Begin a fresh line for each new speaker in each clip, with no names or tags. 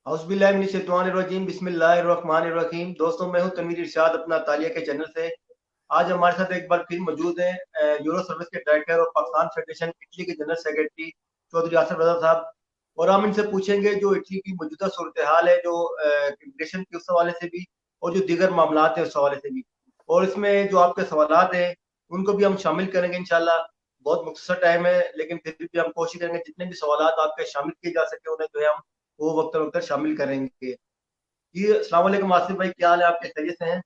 औज़ुबिल्लाहिमिनश्शैतानिर्रजीम बिस्मिल्लाहिर्रहमानिर्रहीम। दोस्तों, मैं हूं तनवीर इरशाद अपना तालिया के चैनल से। आज हमारे साथ एक बार फिर मौजूद हैं यूरो सर्विस के डायरेक्टर और पाकिस्तान फेडरेशन इटली के जनरल सेक्रेटरी चौधरी आसिफ रजा साहब। और हम इनसे पूछेंगे जो इटली की मौजूदा सूरत हाल है, जो इमिग्रेशन के उस हवाले से भी और जो दीगर मामलात है उस हवाले से भी, और इसमें जो आपके सवालात हैं उनको भी हम शामिल करेंगे इंशाल्लाह। बहुत मुख्तसर टाइम है, लेकिन फिर भी हम कोशिश करेंगे जितने भी सवालात आपके शामिल किए जा सके उन्हें जो है हम वो वक्त वक्त शामिल करेंगे। जी अस्सलाम वालेकुम आसिफ भाई, क्या हाल है आपके? खैरियत से हैं?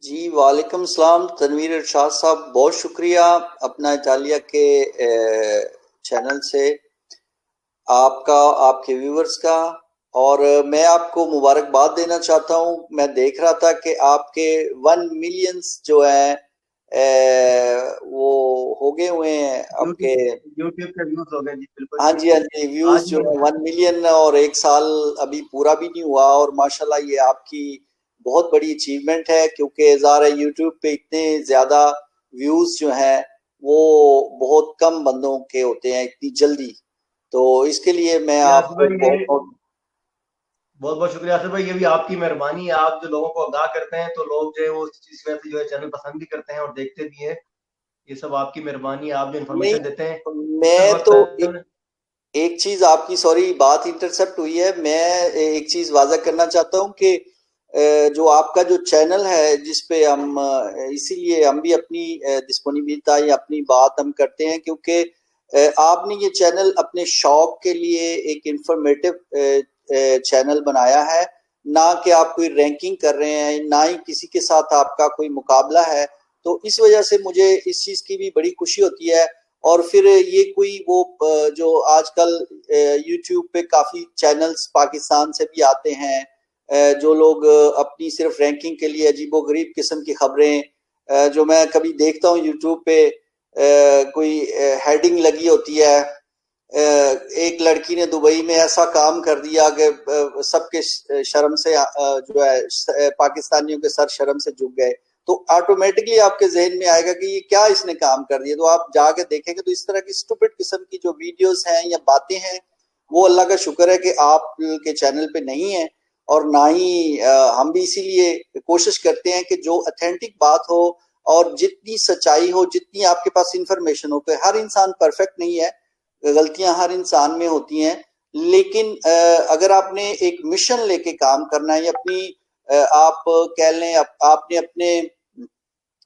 जी वालेकुम सलाम तनवीर इरशाद साहब, बहुत शुक्रिया अपना इटालिया के चैनल से आपका, आपके व्यूवर्स का। और मैं आपको मुबारकबाद देना चाहता हूं। मैं देख रहा था कि आपके 1 मिलियंस जो है वो हो गए हुए हैं आपके।
यूट्यूब पे व्यूज हो गए जी, बिल्कुल
हाँ
ठीक
जी, हाँ
है।
जी, व्यूज
आज
जो
मैं
है 1 मिलियन, और 1 साल अभी पूरा भी नहीं हुआ। और माशाल्लाह ये आपकी बहुत बड़ी अचीवमेंट है, क्योंकि ज़ाहिर है यूट्यूब पे इतने ज़्यादा व्यूज जो हैं वो बहुत कम बंदों के होते हैं इतनी जल्दी। तो इसके लिए मैं
ये आसिफ
आपको
भाई, ये
बहुत बहुत
बहुत बहुत शुक्रिया आसिफ भाई, ये भी आपकी मेहरबानी है। आप जो लोगों को आगाह करते हैं तो लोग जो है वो इस वजह से जो है चैनल पसंद भी करते हैं और देखते भी हैं। ये सब आपकी मेहरबानी है, आप जो
नहीं।
इन्फॉर्मेशन देते हैं इसमें
मैं तो
वक्त।
एक चीज आपकी, सॉरी बात इंटरसेप्ट हुई है, मैं एक चीज वाज़ा करना चाहता हूँ कि जो आपका जो चैनल है जिस पे हम इसीलिए हम भी अपनी डिस्पोनिबिलिटी या अपनी बात हम करते हैं, क्योंकि आपने ये चैनल अपने शौक के लिए एक इंफॉर्मेटिव चैनल बनाया है। ना कि आप कोई रैंकिंग कर रहे हैं, ना ही किसी के साथ आपका कोई मुकाबला है। तो इस वजह से मुझे इस चीज की भी बड़ी खुशी होती है। और फिर ये कोई वो जो आजकल यूट्यूब पे काफी चैनल्स पाकिस्तान से भी आते हैं, जो लोग अपनी सिर्फ रैंकिंग के लिए अजीबोगरीब किस्म की खबरें, जो मैं कभी देखता हूँ यूट्यूब पे, कोई हेडिंग लगी होती है, एक लड़की ने दुबई में ऐसा काम कर दिया कि सबके शर्म से जो है पाकिस्तानियों के सर शर्म से झुक गए। तो ऑटोमेटिकली आपके जहन में आएगा कि ये क्या इसने काम कर दिया। तो आप जाके देखेंगे तो इस तरह की स्टूपिड किस्म की जो वीडियोस हैं या बातें हैं, वो अल्लाह का शुक्र है कि आप के चैनल पे नहीं है। और ना ही हम भी इसीलिए कोशिश करते हैं कि जो ऑथेंटिक बात हो और जितनी सच्चाई हो, जितनी आपके पास इंफॉर्मेशन हो, कि हर इंसान परफेक्ट नहीं है, गलतियां हर इंसान में होती हैं। लेकिन अगर आपने एक मिशन लेके काम करना है, या अपनी आप कह लें आपने अपने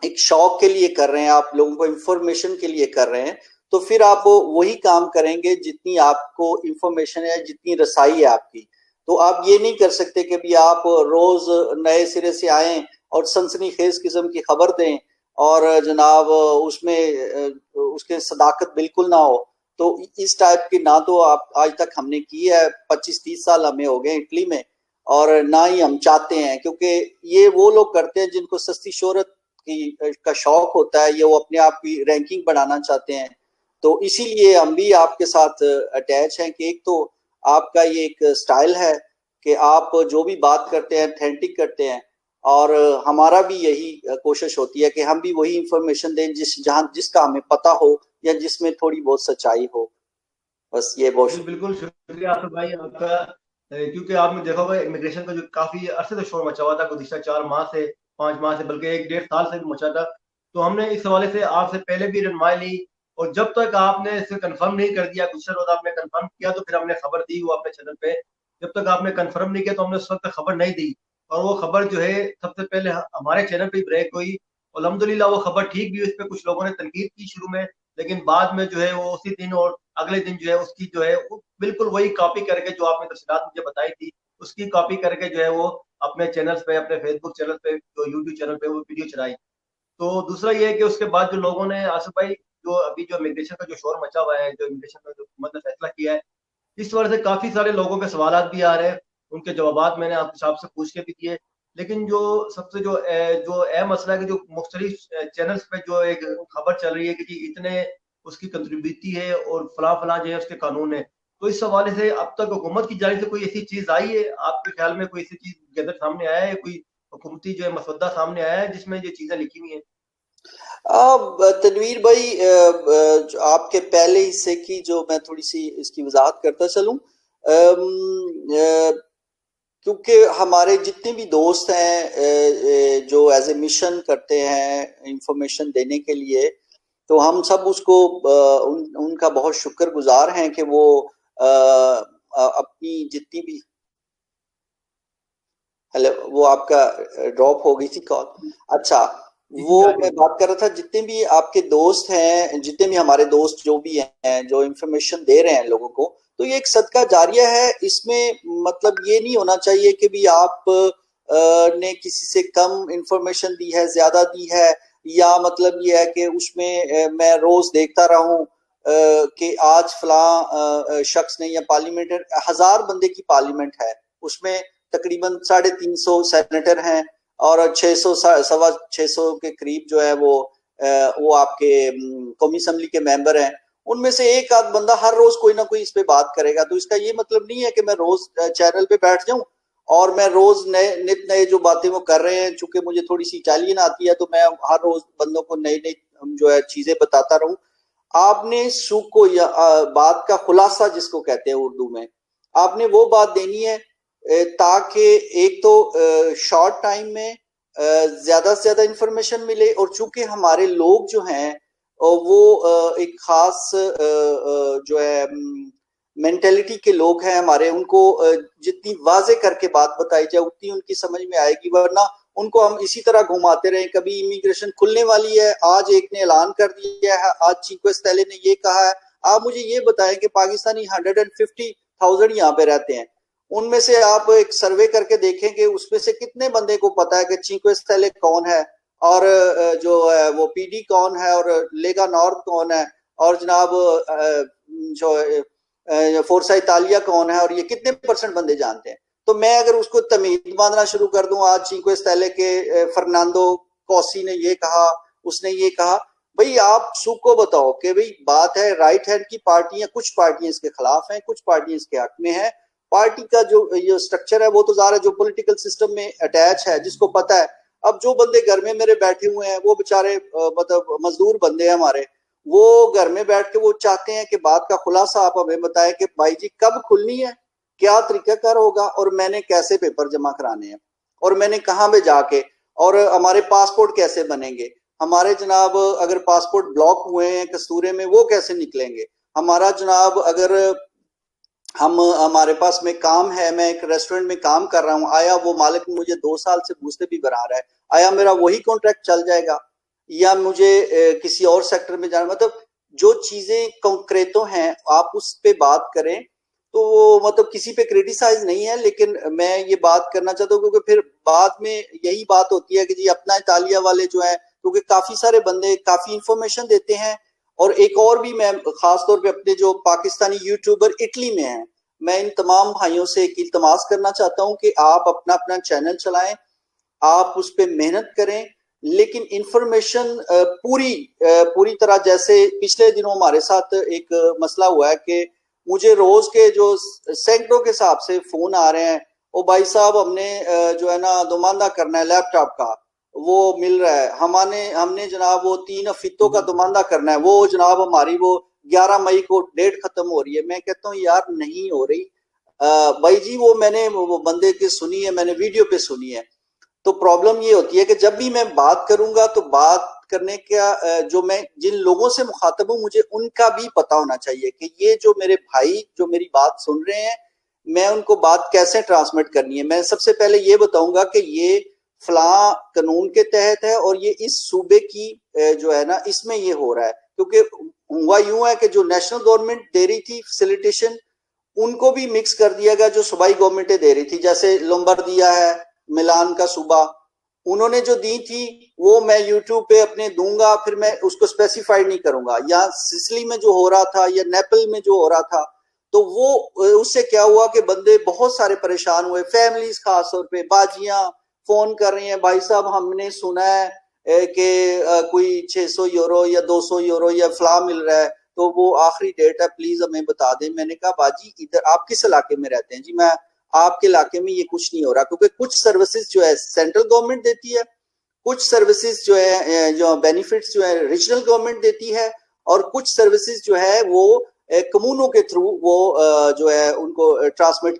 एक शौक के लिए कर रहे हैं, आप लोगों को इंफॉर्मेशन के लिए कर रहे हैं, तो फिर आप वही काम करेंगे जितनी आपको इंफॉर्मेशन है, जितनी रसाई है आपकी। तो आप ये नहीं कर सकते कि भी आप रोज नए सिरे से आए और सनसनीखेज किस्म की खबर दें और जनाब उसमें उसके सदाकत बिल्कुल ना हो। तो इस टाइप की ना तो आप आज तक हमने की है, 25-30 साल हमें हो गए इटली में, और ना ही हम चाहते हैं, क्योंकि ये वो लोग करते हैं जिनको सस्ती शोहरत की का शौक होता है, ये वो अपने आप की रैंकिंग बढ़ाना चाहते हैं। तो इसीलिए हम भी आपके साथ अटैच हैं कि एक तो आपका ये एक स्टाइल है कि आप जो भी बात करते हैं ऑथेंटिक करते हैं, और हमारा भी यही कोशिश होती है कि हम भी वही इंफॉर्मेशन दें जिसका हमें पता हो, या जिसमें थोड़ी बहुत सच्चाई हो। बस ये
जी
बहुत।
बिल्कुल शुक्रिया आसिफ भाई आपका। क्योंकि आपने देखा होगा इमिग्रेशन का जो काफी अरसे से शोर मचा हुआ था, गुज़िश्ता 4 माह से 5 माह से, बल्कि 1 डेढ़ साल से भी मचा था। तो हमने इस हवाले से आपसे पहले भी रनमाई ली, और जब तक आपने इसे कंफर्म नहीं कर दिया, गुज़िश्ता रोज आपने कंफर्म किया तो फिर हमने खबर दी वो अपने चैनल पे। जब तक आपने कंफर्म नहीं किया तो हमने उस वक्त खबर नहीं दी। और वो खबर जो है सबसे पहले हमारे चैनल पे ब्रेक हुई। अल्हम्दुलिल्लाह वो खबर ठीक भी हुई। इस पे कुछ लोगों ने तनकीद की शुरू में, लेकिन बाद में जो है वो उसी दिन और अगले दिन जो है उसकी जो है वो बिल्कुल वही कॉपी करके जो आपने तफसीलात मुझे बताई थी, उसकी कॉपी करके जो है वो अपने चैनल्स पे, अपने फेसबुक चैनल पे, जो यूट्यूब चैनल पे वो वीडियो चलाई। तो दूसरा ये है कि उसके बाद जो लोगों ने आसिफ भाई, जो अभी जो इमिग्रेशन का जो शोर मचा हुआ है, जो इमिग्रेशन का जो हुकूमत ने फैसला किया है, इस वजह से काफ़ी सारे लोगों के सवालात भी आ रहे हैं। उनके जवाबात मैंने आपसे पूछ के भी दिए। लेकिन जो सबसे जो जो अहम मसला है कि जो मुख्तलिफ चैनल्स पे जो एक खबर चल रही है कि जी इतने उसकी कंट्रीब्यूटी है और फलां-फलां जो है उसके कानून है। तो इस हवाले से अब तक हुकूमत की जानिब से कोई ऐसी चीज़ आई है? आपके ख्याल में कोई ऐसी चीज़ गैदर सामने आया है? कोई हुकूमती जो है मसवदा सामने आया है जिसमें ये चीज़ें लिखी हुई हैं?
अब तनवीर भाई, जो आपके पहले हिस्से की जो मैं थोड़ी सी इसकी वजाहत करता चलूं। क्योंकि हमारे जितने भी दोस्त हैं जो एज ए मिशन करते हैं इंफॉर्मेशन देने के लिए, तो हम सब उसको उनका बहुत शुक्रगुजार हैं कि वो अपनी जितनी भी, हेलो, वो आपका ड्रॉप हो गई थी कॉल। अच्छा, वो मैं बात कर रहा था, जितने भी आपके दोस्त हैं, जितने भी हमारे दोस्त जो भी हैं जो इंफॉर्मेशन दे रहे हैं लोगों को, तो ये एक सदका जारिया है। इसमें मतलब ये नहीं होना चाहिए कि भी आप ने किसी से कम इंफॉर्मेशन दी है, ज्यादा दी है, या मतलब ये है कि उसमें मैं रोज देखता रहूं कि आज फलां शख्स ने, या पार्लियामेंट 1000 बंदे की पार्लियामेंट है, उसमें तकरीबन 350 सेनेटर हैं और 600 सवा 600 के करीब जो है वो आपके कौमी असम्बली के मेंबर हैं। उनमें से एक आध बंदा हर रोज कोई ना कोई इस पे बात करेगा। तो इसका ये मतलब नहीं है कि मैं रोज चैनल पे बैठ जाऊं और मैं रोज नित नए जो बातें वो कर रहे हैं, चूंकि मुझे थोड़ी सी इटालियन आती है तो मैं हर रोज बंदों को नई नई जो है चीजें बताता रहूं। आपने सुख को या बात का खुलासा जिसको कहते हैं उर्दू में, आपने वो बात देनी है ताकि एक तो शॉर्ट टाइम में ज्यादा से ज्यादा इंफॉर्मेशन मिले, और चूंकि हमारे लोग जो हैं वो एक खास जो है मेंटेलिटी के लोग हैं हमारे, उनको जितनी वाजे करके बात बताई जाए उतनी उनकी समझ में आएगी, वरना उनको हम इसी तरह घुमाते रहे। कभी इमिग्रेशन खुलने वाली है, आज एक ने ऐलान कर दिया है, आज चिंक्वे स्टेले ने ये कहा है, आप मुझे ये बताएं कि पाकिस्तानी 150,000 यहाँ पे रहते हैं, उनमें से आप एक सर्वे करके देखें कि उसमें से कितने बंदे को पता है कि चिंक्वे स्टेले कौन है, और जो है वो पीडी कौन है, और लेगा नॉर्थ कौन है, और जनाब जो फोर्सा इतालिया कौन है, और ये कितने परसेंट बंदे जानते हैं। तो मैं अगर उसको तमीज बांधना शुरू कर दूं, आज चिंक्वे स्टेले के फर्नांडो कोसी ने ये कहा, उसने ये कहा, भाई आप सुख को बताओ कि भाई बात है राइट हैंड की पार्टियां, कुछ पार्टियां इसके खिलाफ हैं, कुछ पार्टियां इसके हक में है। पार्टी का जो ये स्ट्रक्चर है वो तो ज़ाहिर है जो पॉलिटिकल सिस्टम में अटैच है, जिसको पता है। अब जो बंदे घर में मेरे बैठे हुए हैं वो बेचारे मतलब मजदूर बंदे हैं हमारे, वो घर में बैठ के वो चाहते हैं कि बात का खुलासा आप हमें बताएं कि भाई जी कब खुलनी है, क्या तरीकाकार होगा, और मैंने कैसे पेपर जमा कराने हैं, और मैंने कहाँ पे जाके, और हमारे पासपोर्ट कैसे बनेंगे, हमारे जनाब अगर पासपोर्ट ब्लॉक हुए हैं कस्तूरे में वो कैसे निकलेंगे, हमारा जनाब अगर हमारे पास में काम है, मैं एक रेस्टोरेंट में काम कर रहा हूँ, आया वो मालिक मुझे 2 साल से पूछते भी बना रहा है, आया मेरा वही कॉन्ट्रैक्ट चल जाएगा या मुझे किसी और सेक्टर में जाना, मतलब जो चीजें कंक्रेटो हैं आप उस पे बात करें। तो वो मतलब किसी पे क्रिटिसाइज नहीं है, लेकिन मैं ये बात करना चाहता हूँ क्योंकि फिर बाद में यही बात होती है कि जी अपना इतालिया वाले जो है, क्योंकि काफी सारे बंदे काफी इंफॉर्मेशन देते हैं। और एक और भी मैं खास तौर पे अपने जो पाकिस्तानी यूट्यूबर इटली में हैं, मैं इन तमाम भाइयों से एक इल्तमास करना चाहता हूं कि आप अपना अपना चैनल चलाएं, आप उस पर मेहनत करें, लेकिन इंफॉर्मेशन पूरी तरह, जैसे पिछले दिनों हमारे साथ एक मसला हुआ है कि मुझे रोज के जो सैकड़ों के हिसाब से फोन आ रहे हैं, ओ भाई साहब हमने जो है ना दुमानदा करना है लैपटॉप का, वो मिल रहा है, हमने जनाब वो 3 हफ्तों का दुमानदा करना है, वो जनाब हमारी वो 11 मई को डेट खत्म हो रही है। मैं कहता हूँ यार नहीं हो रही भाई जी, वो मैंने वो बंदे की सुनी है, मैंने वीडियो पे सुनी है। तो प्रॉब्लम ये होती है कि जब भी मैं बात करूंगा तो बात करने का जो मैं जिन लोगों से मुखातब हूं मुझे उनका भी पता होना चाहिए कि ये जो मेरे भाई जो मेरी बात सुन रहे हैं, मैं उनको बात कैसे ट्रांसमिट करनी है। मैं सबसे पहले ये बताऊंगा कि ये फलां कानून के तहत है और ये इस सूबे की जो है ना इसमें ये हो रहा है, क्योंकि हुआ यूं है कि जो नेशनल गवर्नमेंट दे रही थी फैसिलिटेशन उनको भी मिक्स कर दिया गया जो सूबाई गवर्नमेंटें दे रही थी, जैसे लोम्बार्दिया है मिलान का सूबा, उन्होंने जो दी थी वो मैं यूट्यूब पे अपने दूंगा, फिर मैं उसको स्पेसिफाइड नहीं करूंगा। या सिसली में जो हो रहा था या नेपल में जो हो रहा था, तो वो उससे क्या हुआ कि बंदे बहुत सारे परेशान हुए, फैमिलीज खास तौर पे बाजियां फोन कर रही हैं, भाई साहब हमने सुना है कि कोई 600 यूरो या 200 यूरो या फला मिल रहा है, तो वो आखिरी डेट है, प्लीज हमें बता दें। मैंने कहा बाजी इधर आप किस इलाके में रहते हैं? जी मैं आपके इलाके में ये कुछ नहीं हो रहा, क्योंकि कुछ सर्विसेज जो है सेंट्रल गवर्नमेंट देती है, कुछ सर्विसेज जो है जो बेनिफिट्स जो है रीजनल गवर्नमेंट देती है, और कुछ सर्विसेज जो है वो कम्यूनों के थ्रू वो जो है उनको ट्रांसमिट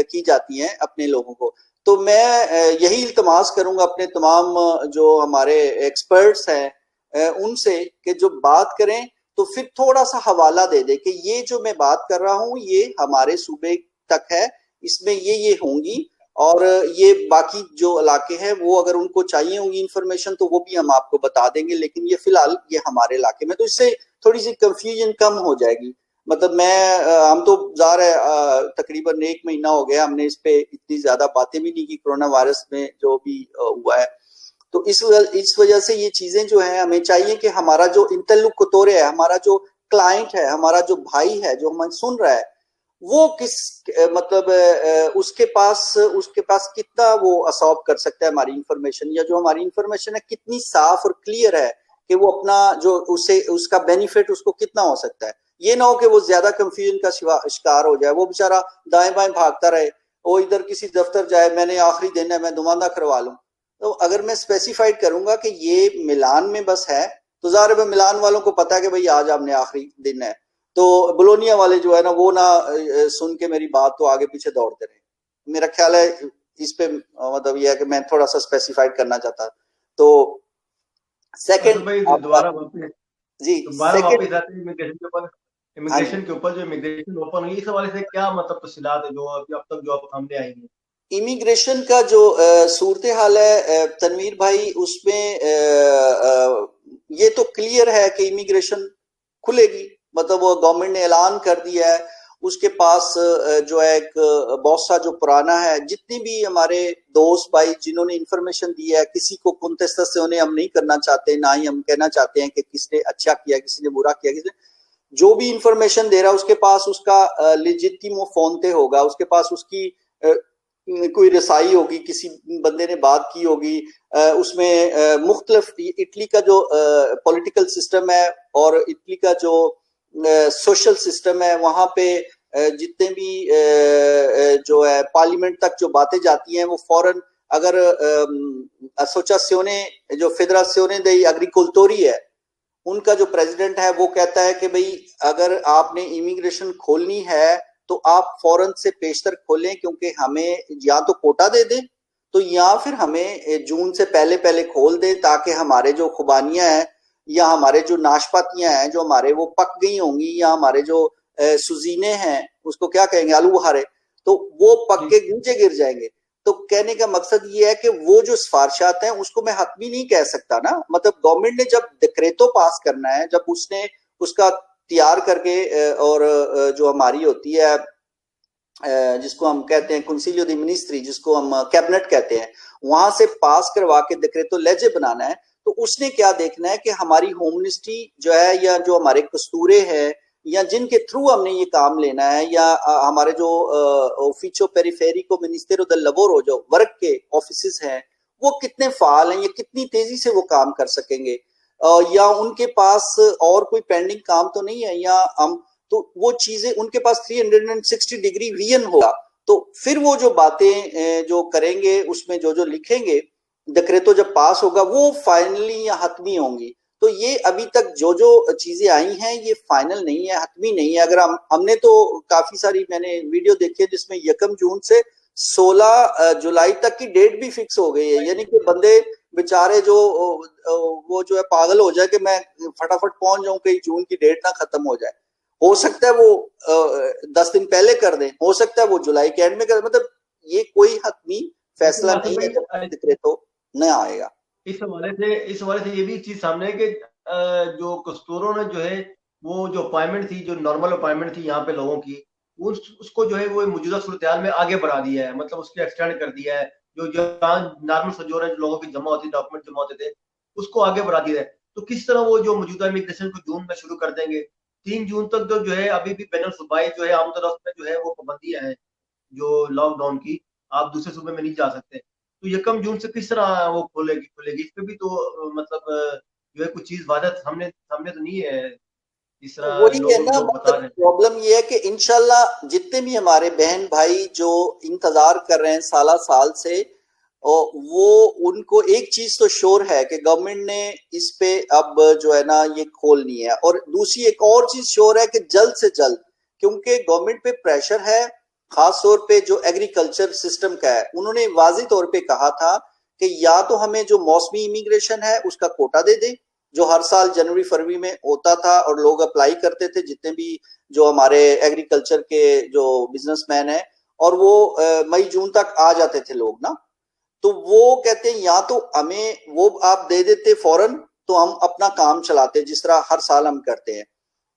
की जाती हैं अपने लोगों को। तो मैं यही इल्तमास करूंगा अपने तमाम जो हमारे एक्सपर्ट्स हैं उनसे कि जो बात करें तो फिर थोड़ा सा हवाला दे दे कि ये जो मैं बात कर रहा हूँ ये हमारे सूबे तक है, इसमें ये होंगी, और ये बाकी जो इलाके हैं वो अगर उनको चाहिए होंगी इंफॉर्मेशन तो वो भी हम आपको बता देंगे, लेकिन ये फिलहाल ये हमारे इलाके में, तो इससे थोड़ी सी कंफ्यूजन कम हो जाएगी। मतलब हम तो जार है तकरीबन 1 महीना हो गया, हमने इस पे इतनी ज्यादा बातें भी नहीं की कोरोना वायरस में जो भी हुआ है। तो इस वजह से ये चीजें जो है हमें चाहिए कि हमारा जो इंटरलोकुटोर है, हमारा जो क्लाइंट है, हमारा जो भाई है जो हमें सुन रहा है, वो किस मतलब उसके पास कितना वो असॉर्ब कर सकता है हमारी इंफॉर्मेशन, या जो हमारी इंफॉर्मेशन है कितनी साफ और क्लियर है कि वो अपना जो उसे उसका बेनिफिट उसको कितना हो सकता है। ये ना हो कि वो ज्यादा कंफ्यूजन का शिकार हो जाए, वो बेचारा दाएं बाएं भागता रहे, वो इधर किसी दफ्तर जाए मैंने आखिरी दिन है मैं दुमानदा करवा लूं। तो अगर मैं स्पेसिफाइड करूंगा कि ये मिलान में बस है, तो ज़ाहिर है मिलान वालों को पता है कि भाई आज आपने आखिरी दिन है, तो बोलोनिया वाले जो है ना वो ना सुन के मेरी बात तो आगे पीछे दौड़ते रहे। मेरा ख्याल है इस पे मतलब ये है कि मैं थोड़ा सा स्पेसिफाइड करना चाहता। तो सेकंड
दोबारा वापस
जी
वापस आते हैं
हाँ जी,
इमिग्रेशन के ऊपर जो इमिग्रेशन ओपन हुई इस हवाले से क्या मतलब तफसीलात है जो अब तक जो सामने आई है?
इमिग्रेशन का जो सूरत हाल है तनवीर भाई, उसमें ये तो क्लियर है कि इमिग्रेशन खुलेगी, मतलब वो गवर्नमेंट ने ऐलान कर दिया है। उसके पास जो है एक बहुत सा जो पुराना है, जितनी भी हमारे दोस्त भाई जिन्होंने इंफॉर्मेशन दी है, किसी को कुंतस्ता से उन्हें हम नहीं करना चाहते, ना ही हम कहना चाहते हैं कि किसने अच्छा किया किसी ने बुरा किया, किसने जो भी इंफॉर्मेशन दे रहा है उसके पास उसका लेजिटिमो फोनते होगा, उसके पास उसकी कोई रसाई होगी, किसी बंदे ने बात की होगी, उसमें मुख्तलिफ इटली का जो पॉलिटिकल सिस्टम है और इटली का जो सोशल सिस्टम है, वहां पे जितने भी जो है पार्लियामेंट तक जो बातें जाती हैं वो फौरन, अगर एसोसिएशने जो फेडरेशिone dei Agricoltori है उनका जो प्रेसिडेंट है वो कहता है कि भाई अगर आपने इमिग्रेशन खोलनी है तो आप फौरन से पेशतर खोलें, क्योंकि हमें या तो कोटा दे दें तो या फिर हमें जून से पहले पहले खोल दें, ताकि हमारे जो खुबानियां हैं या हमारे जो नाशपातियां हैं जो हमारे वो पक गई होंगी, या हमारे जो सुजीने हैं उसको क्या कहेंगे आलू बुखारे, तो वो पक के नीचे गिर जाएंगे। तो कहने का मकसद ये है कि वो जो सिफारिशात हैं उसको मैं हतमी नहीं कह सकता ना, मतलब गवर्नमेंट ने जब डिक्रेटो पास करना है, जब उसने उसका तैयार करके और जो हमारी होती है जिसको हम कहते हैं कंसिलियो दी मिनिस्ट्री, जिसको हम कैबिनेट कहते हैं, वहां से पास करवा के डिक्रेटो लेजे बनाना है, तो उसने क्या देखना है कि हमारी होम मिनिस्ट्री जो है या जो हमारे कस्तूरे हैं या जिनके थ्रू हमने ये काम लेना है, या हमारे जो ऑफिसो पेरिफेरिको मिनिस्टेरो del lavoro जो वर्क के ऑफिसेस हैं वो कितने फाल हैं, ये कितनी तेजी से वो काम कर सकेंगे, या उनके पास और कोई पेंडिंग काम तो नहीं है, या हम तो वो चीजें उनके पास 360 डिग्री विजन होगा, तो फिर वो जो बातें जो करेंगे उसमें जो जो लिखेंगे डिक्रेटो जब पास होगा वो फाइनली या हतमी होंगी। तो ये अभी तक जो जो चीजें आई हैं ये फाइनल नहीं है, हतमी नहीं है। अगर हमने तो काफी सारी मैंने वीडियो देखी है जिसमें 1 जून से 16 जुलाई तक की डेट भी फिक्स हो गई है, यानी कि बंदे बेचारे जो वो जो है पागल हो जाए कि मैं फटाफट पहुंच जाऊं कहीं जून की डेट ना खत्म हो जाए। हो सकता है वो 10 दिन पहले कर दें, हो सकता है वो जुलाई के एंड में कर, मतलब ये कोई हतमी फैसला नहीं है जब तक डिक्रेटो न आएगा।
इस हवाले से ये भी चीज सामने है कि जो कस्तूरों ने जो है वो जो अपॉइंटमेंट थी, जो नॉर्मल अपॉइंटमेंट थी यहाँ पे लोगों की, उसको जो है वो मौजूदा सूरत में आगे बढ़ा दिया है, मतलब उसको एक्सटेंड कर दिया है। जो जहाँ नॉर्मल सजोर है जो लोगों की जमा होती डॉक्यूमेंट जमा होते थे उसको आगे बढ़ा दिया है। तो किस तरह वो जो मौजूदा इमिग्रेशन को जून में शुरू कर देंगे, 3 जून तक जो है अभी भी बैनुल सूबाई जो है आमतौर में जो है वो पाबंदियां हैं जो लॉकडाउन की, आप दूसरे सूबे में नहीं जा सकते। तो 1 जून से किस तरह वो खुलेगी इस पे भी तो मतलब जो है कुछ चीज वादा सामने सामने तो नहीं है, इस तरह
वही है ना,
लोग बता
मतलब
रहे हैं।
प्रॉब्लम ये है कि इंशाल्लाह जितने भी हमारे बहन भाई जो इंतजार कर रहे हैं साला साल से, और वो उनको एक चीज तो श्योर है कि गवर्नमेंट ने इस पे अब जो है ना ये खोलनी है। और दूसरी एक और चीज श्योर है कि जल्द से जल्द, क्योंकि गवर्नमेंट पे प्रेशर है, खास तौर पे जो एग्रीकल्चर सिस्टम का है, उन्होंने वाजी तौर पे कहा था कि या तो हमें जो मौसमी इमिग्रेशन है उसका कोटा दे दे, जो हर साल जनवरी फरवरी में होता था और लोग अप्लाई करते थे, जितने भी जो हमारे एग्रीकल्चर के जो बिजनेसमैन है, और वो मई जून तक आ जाते थे लोग ना। तो वो कहते हैं या तो हमें वो आप दे देते फौरन, तो हम अपना काम चलाते जिस तरह हर साल हम करते हैं,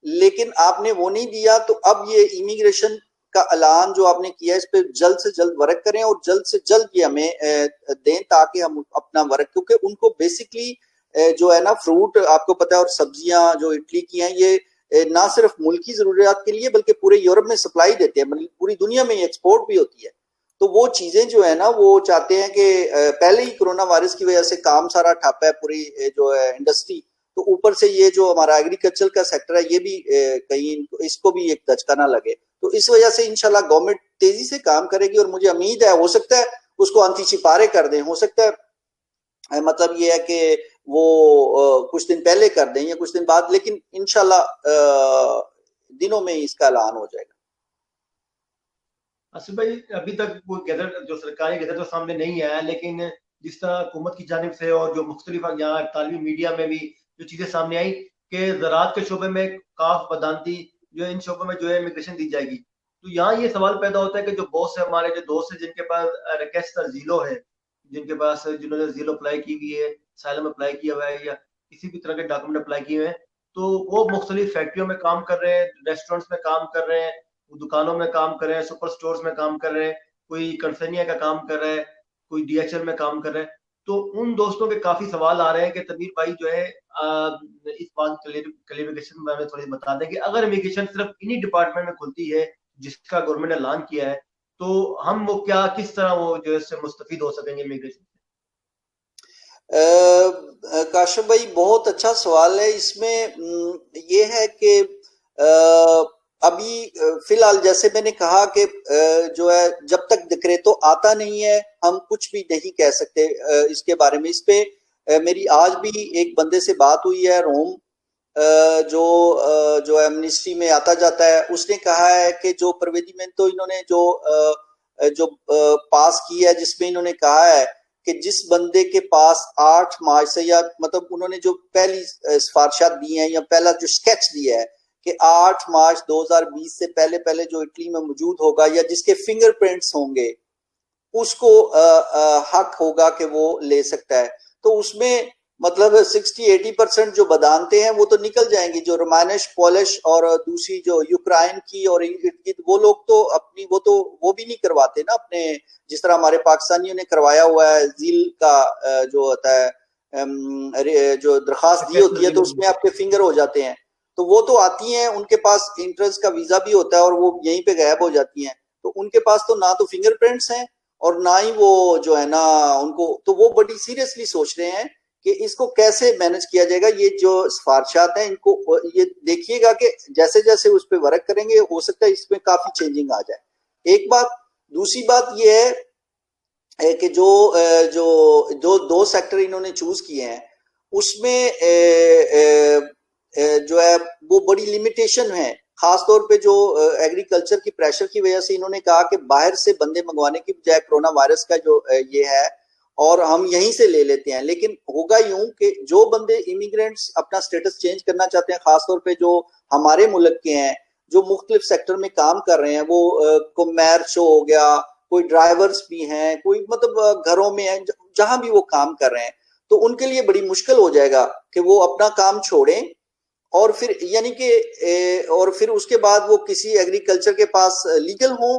लेकिन आपने वो नहीं दिया। तो अब ये इमिग्रेशन का ऐलान जो आपने किया, इस पे जल्द से जल्द वर्क करें और जल्द से जल्द ये हमें दें, ताकि हम अपना वर्क, क्योंकि उनको बेसिकली जो है ना फ्रूट आपको पता है और सब्जियां जो इटली की हैं, ये ना सिर्फ मुल्क की जरूरियात के लिए बल्कि पूरे यूरोप में सप्लाई देते हैं, मतलब पूरी दुनिया में एक्सपोर्ट भी होती है। तो वो चीजें जो है ना वो चाहते हैं कि पहले ही कोरोना वायरस की वजह से काम सारा ठप है पूरी जो है इंडस्ट्री, तो ऊपर से ये जो हमारा एग्रीकल्चर का सेक्टर है ये भी कहीं इसको भी एक दचका ना लगे। तो इस वजह से इंशाल्लाह गवर्नमेंट तेजी से काम करेगी और मुझे उम्मीद है, हो सकता है उसको अंतिचिपारे कर दें, हो सकता है मतलब ये है कि वो कुछ दिन पहले कर दें या कुछ दिन बाद, लेकिन इंशाल्लाह दिनों में इसका ऐलान हो जाएगा।
असद भाई, अभी तक कोई गैजेट जो सरकारी गैजेट तो सामने नहीं आया, लेकिन जिस तरह हुकूमत की जानिब से और जो मुख्तलिफ यहाँ तालीमी मीडिया में भी जो चीजें सामने आई कि ज़राअत के शोबे में काफ बदानती जो इन शोबों में जो है इमिग्रेशन दी जाएगी, तो यहाँ ये सवाल पैदा होता है कि जो बॉस है, हमारे जो दोस्त है जिनके पास रिक्वेस्ट जीलो है, जिनके पास जिन्होंने जीलो अप्लाई की हुई है, साइलम अप्लाई किया हुआ है या किसी भी तरह के डॉक्यूमेंट अप्लाई किए हुए हैं, तो वो मुख्तलिफ फैक्ट्रियों में काम कर रहे हैं, रेस्टोरेंट्स में काम कर रहे हैं, दुकानों में काम कर रहे हैं, सुपर स्टोर्स में काम कर रहे हैं, कोई कंसनिया का काम कर रहा है, कोई डीएचएल में काम कर रहा है। तो उन दोस्तों के काफी सवाल आ रहे हैं कि तनवीर भाई जो है इस बात क्लेरिफिकेशन में हमें थोड़ी बता दें कि अगर इमिग्रेशन सिर्फ इन्हीं डिपार्टमेंट में खुलती है जिसका गवर्नमेंट ने ऐलान किया है, तो हम वो क्या किस तरह वो जो है इससे मुस्तफिद हो सकेंगे इमिग्रेशन से?
काशिफ भाई बहुत अच्छा सवाल है। इसमें ये है कि अभी फिलहाल जैसे मैंने कहा कि जो है जब तक डिक्रेटो आता नहीं है हम कुछ भी नहीं कह सकते इसके बारे में। इस पे मेरी आज भी एक बंदे से बात हुई है रोम, जो है मिनिस्ट्री में आता जाता है, उसने कहा है कि जो प्रोविजमेंट इन्होंने जो पास की है, जिसमें इन्होंने कहा है कि जिस बंदे के पास 8 मार्च से, या मतलब उन्होंने जो पहली सिफारिशात दी हैं या पहला जो स्केच दिया है कि 8 मार्च 2020 से पहले पहले जो इटली में मौजूद होगा या जिसके फिंगरप्रिंट्स होंगे उसको हक होगा कि वो ले सकता है। तो उसमें मतलब 60-80% जो बदानते हैं वो तो निकल जाएंगी, जो रोमानिश, पोलिश और दूसरी जो यूक्रेन की और वो लोग तो अपनी वो भी नहीं करवाते ना अपने, जिस तरह हमारे पाकिस्तानियों ने करवाया हुआ है जील का जो होता है जो दरखास्त दी होती है तो उसमें आपके फिंगर हो जाते हैं, तो वो तो आती हैं, उनके पास इंट्रेंस का वीजा भी होता है और वो यहीं पे गायब हो जाती हैं। तो उनके पास तो ना तो फिंगरप्रिंट्स हैं और ना ही वो जो है ना उनको, तो वो बड़ी सीरियसली सोच रहे हैं कि इसको कैसे मैनेज किया जाएगा। ये जो सिफारिशात हैं इनको ये देखिएगा कि जैसे जैसे उस पर वर्क करेंगे हो सकता है इसमें काफी चेंजिंग आ जाए। एक बात, दूसरी बात ये है कि जो दो सेक्टर इन्होंने चूज किए हैं उसमें जो है वो बड़ी लिमिटेशन है, खासतौर पे जो एग्रीकल्चर की प्रेशर की वजह से इन्होंने कहा कि बाहर से बंदे मंगवाने की बजाय कोरोना वायरस का जो ये है और हम यहीं से ले लेते हैं। लेकिन होगा यूं कि जो बंदे इमिग्रेंट्स अपना स्टेटस चेंज करना चाहते हैं, खासतौर पे जो हमारे मुल्क के हैं जो मुख्तलिफ सेक्टर में काम कर रहे हैं, वो कॉमर्स हो गया, कोई ड्राइवर्स भी हैं, कोई मतलब घरों में है, जहां भी वो काम कर रहे हैं, तो उनके लिए बड़ी मुश्किल हो जाएगा कि वो अपना काम छोड़ें और फिर यानी कि और फिर उसके बाद वो किसी एग्रीकल्चर के पास लीगल हो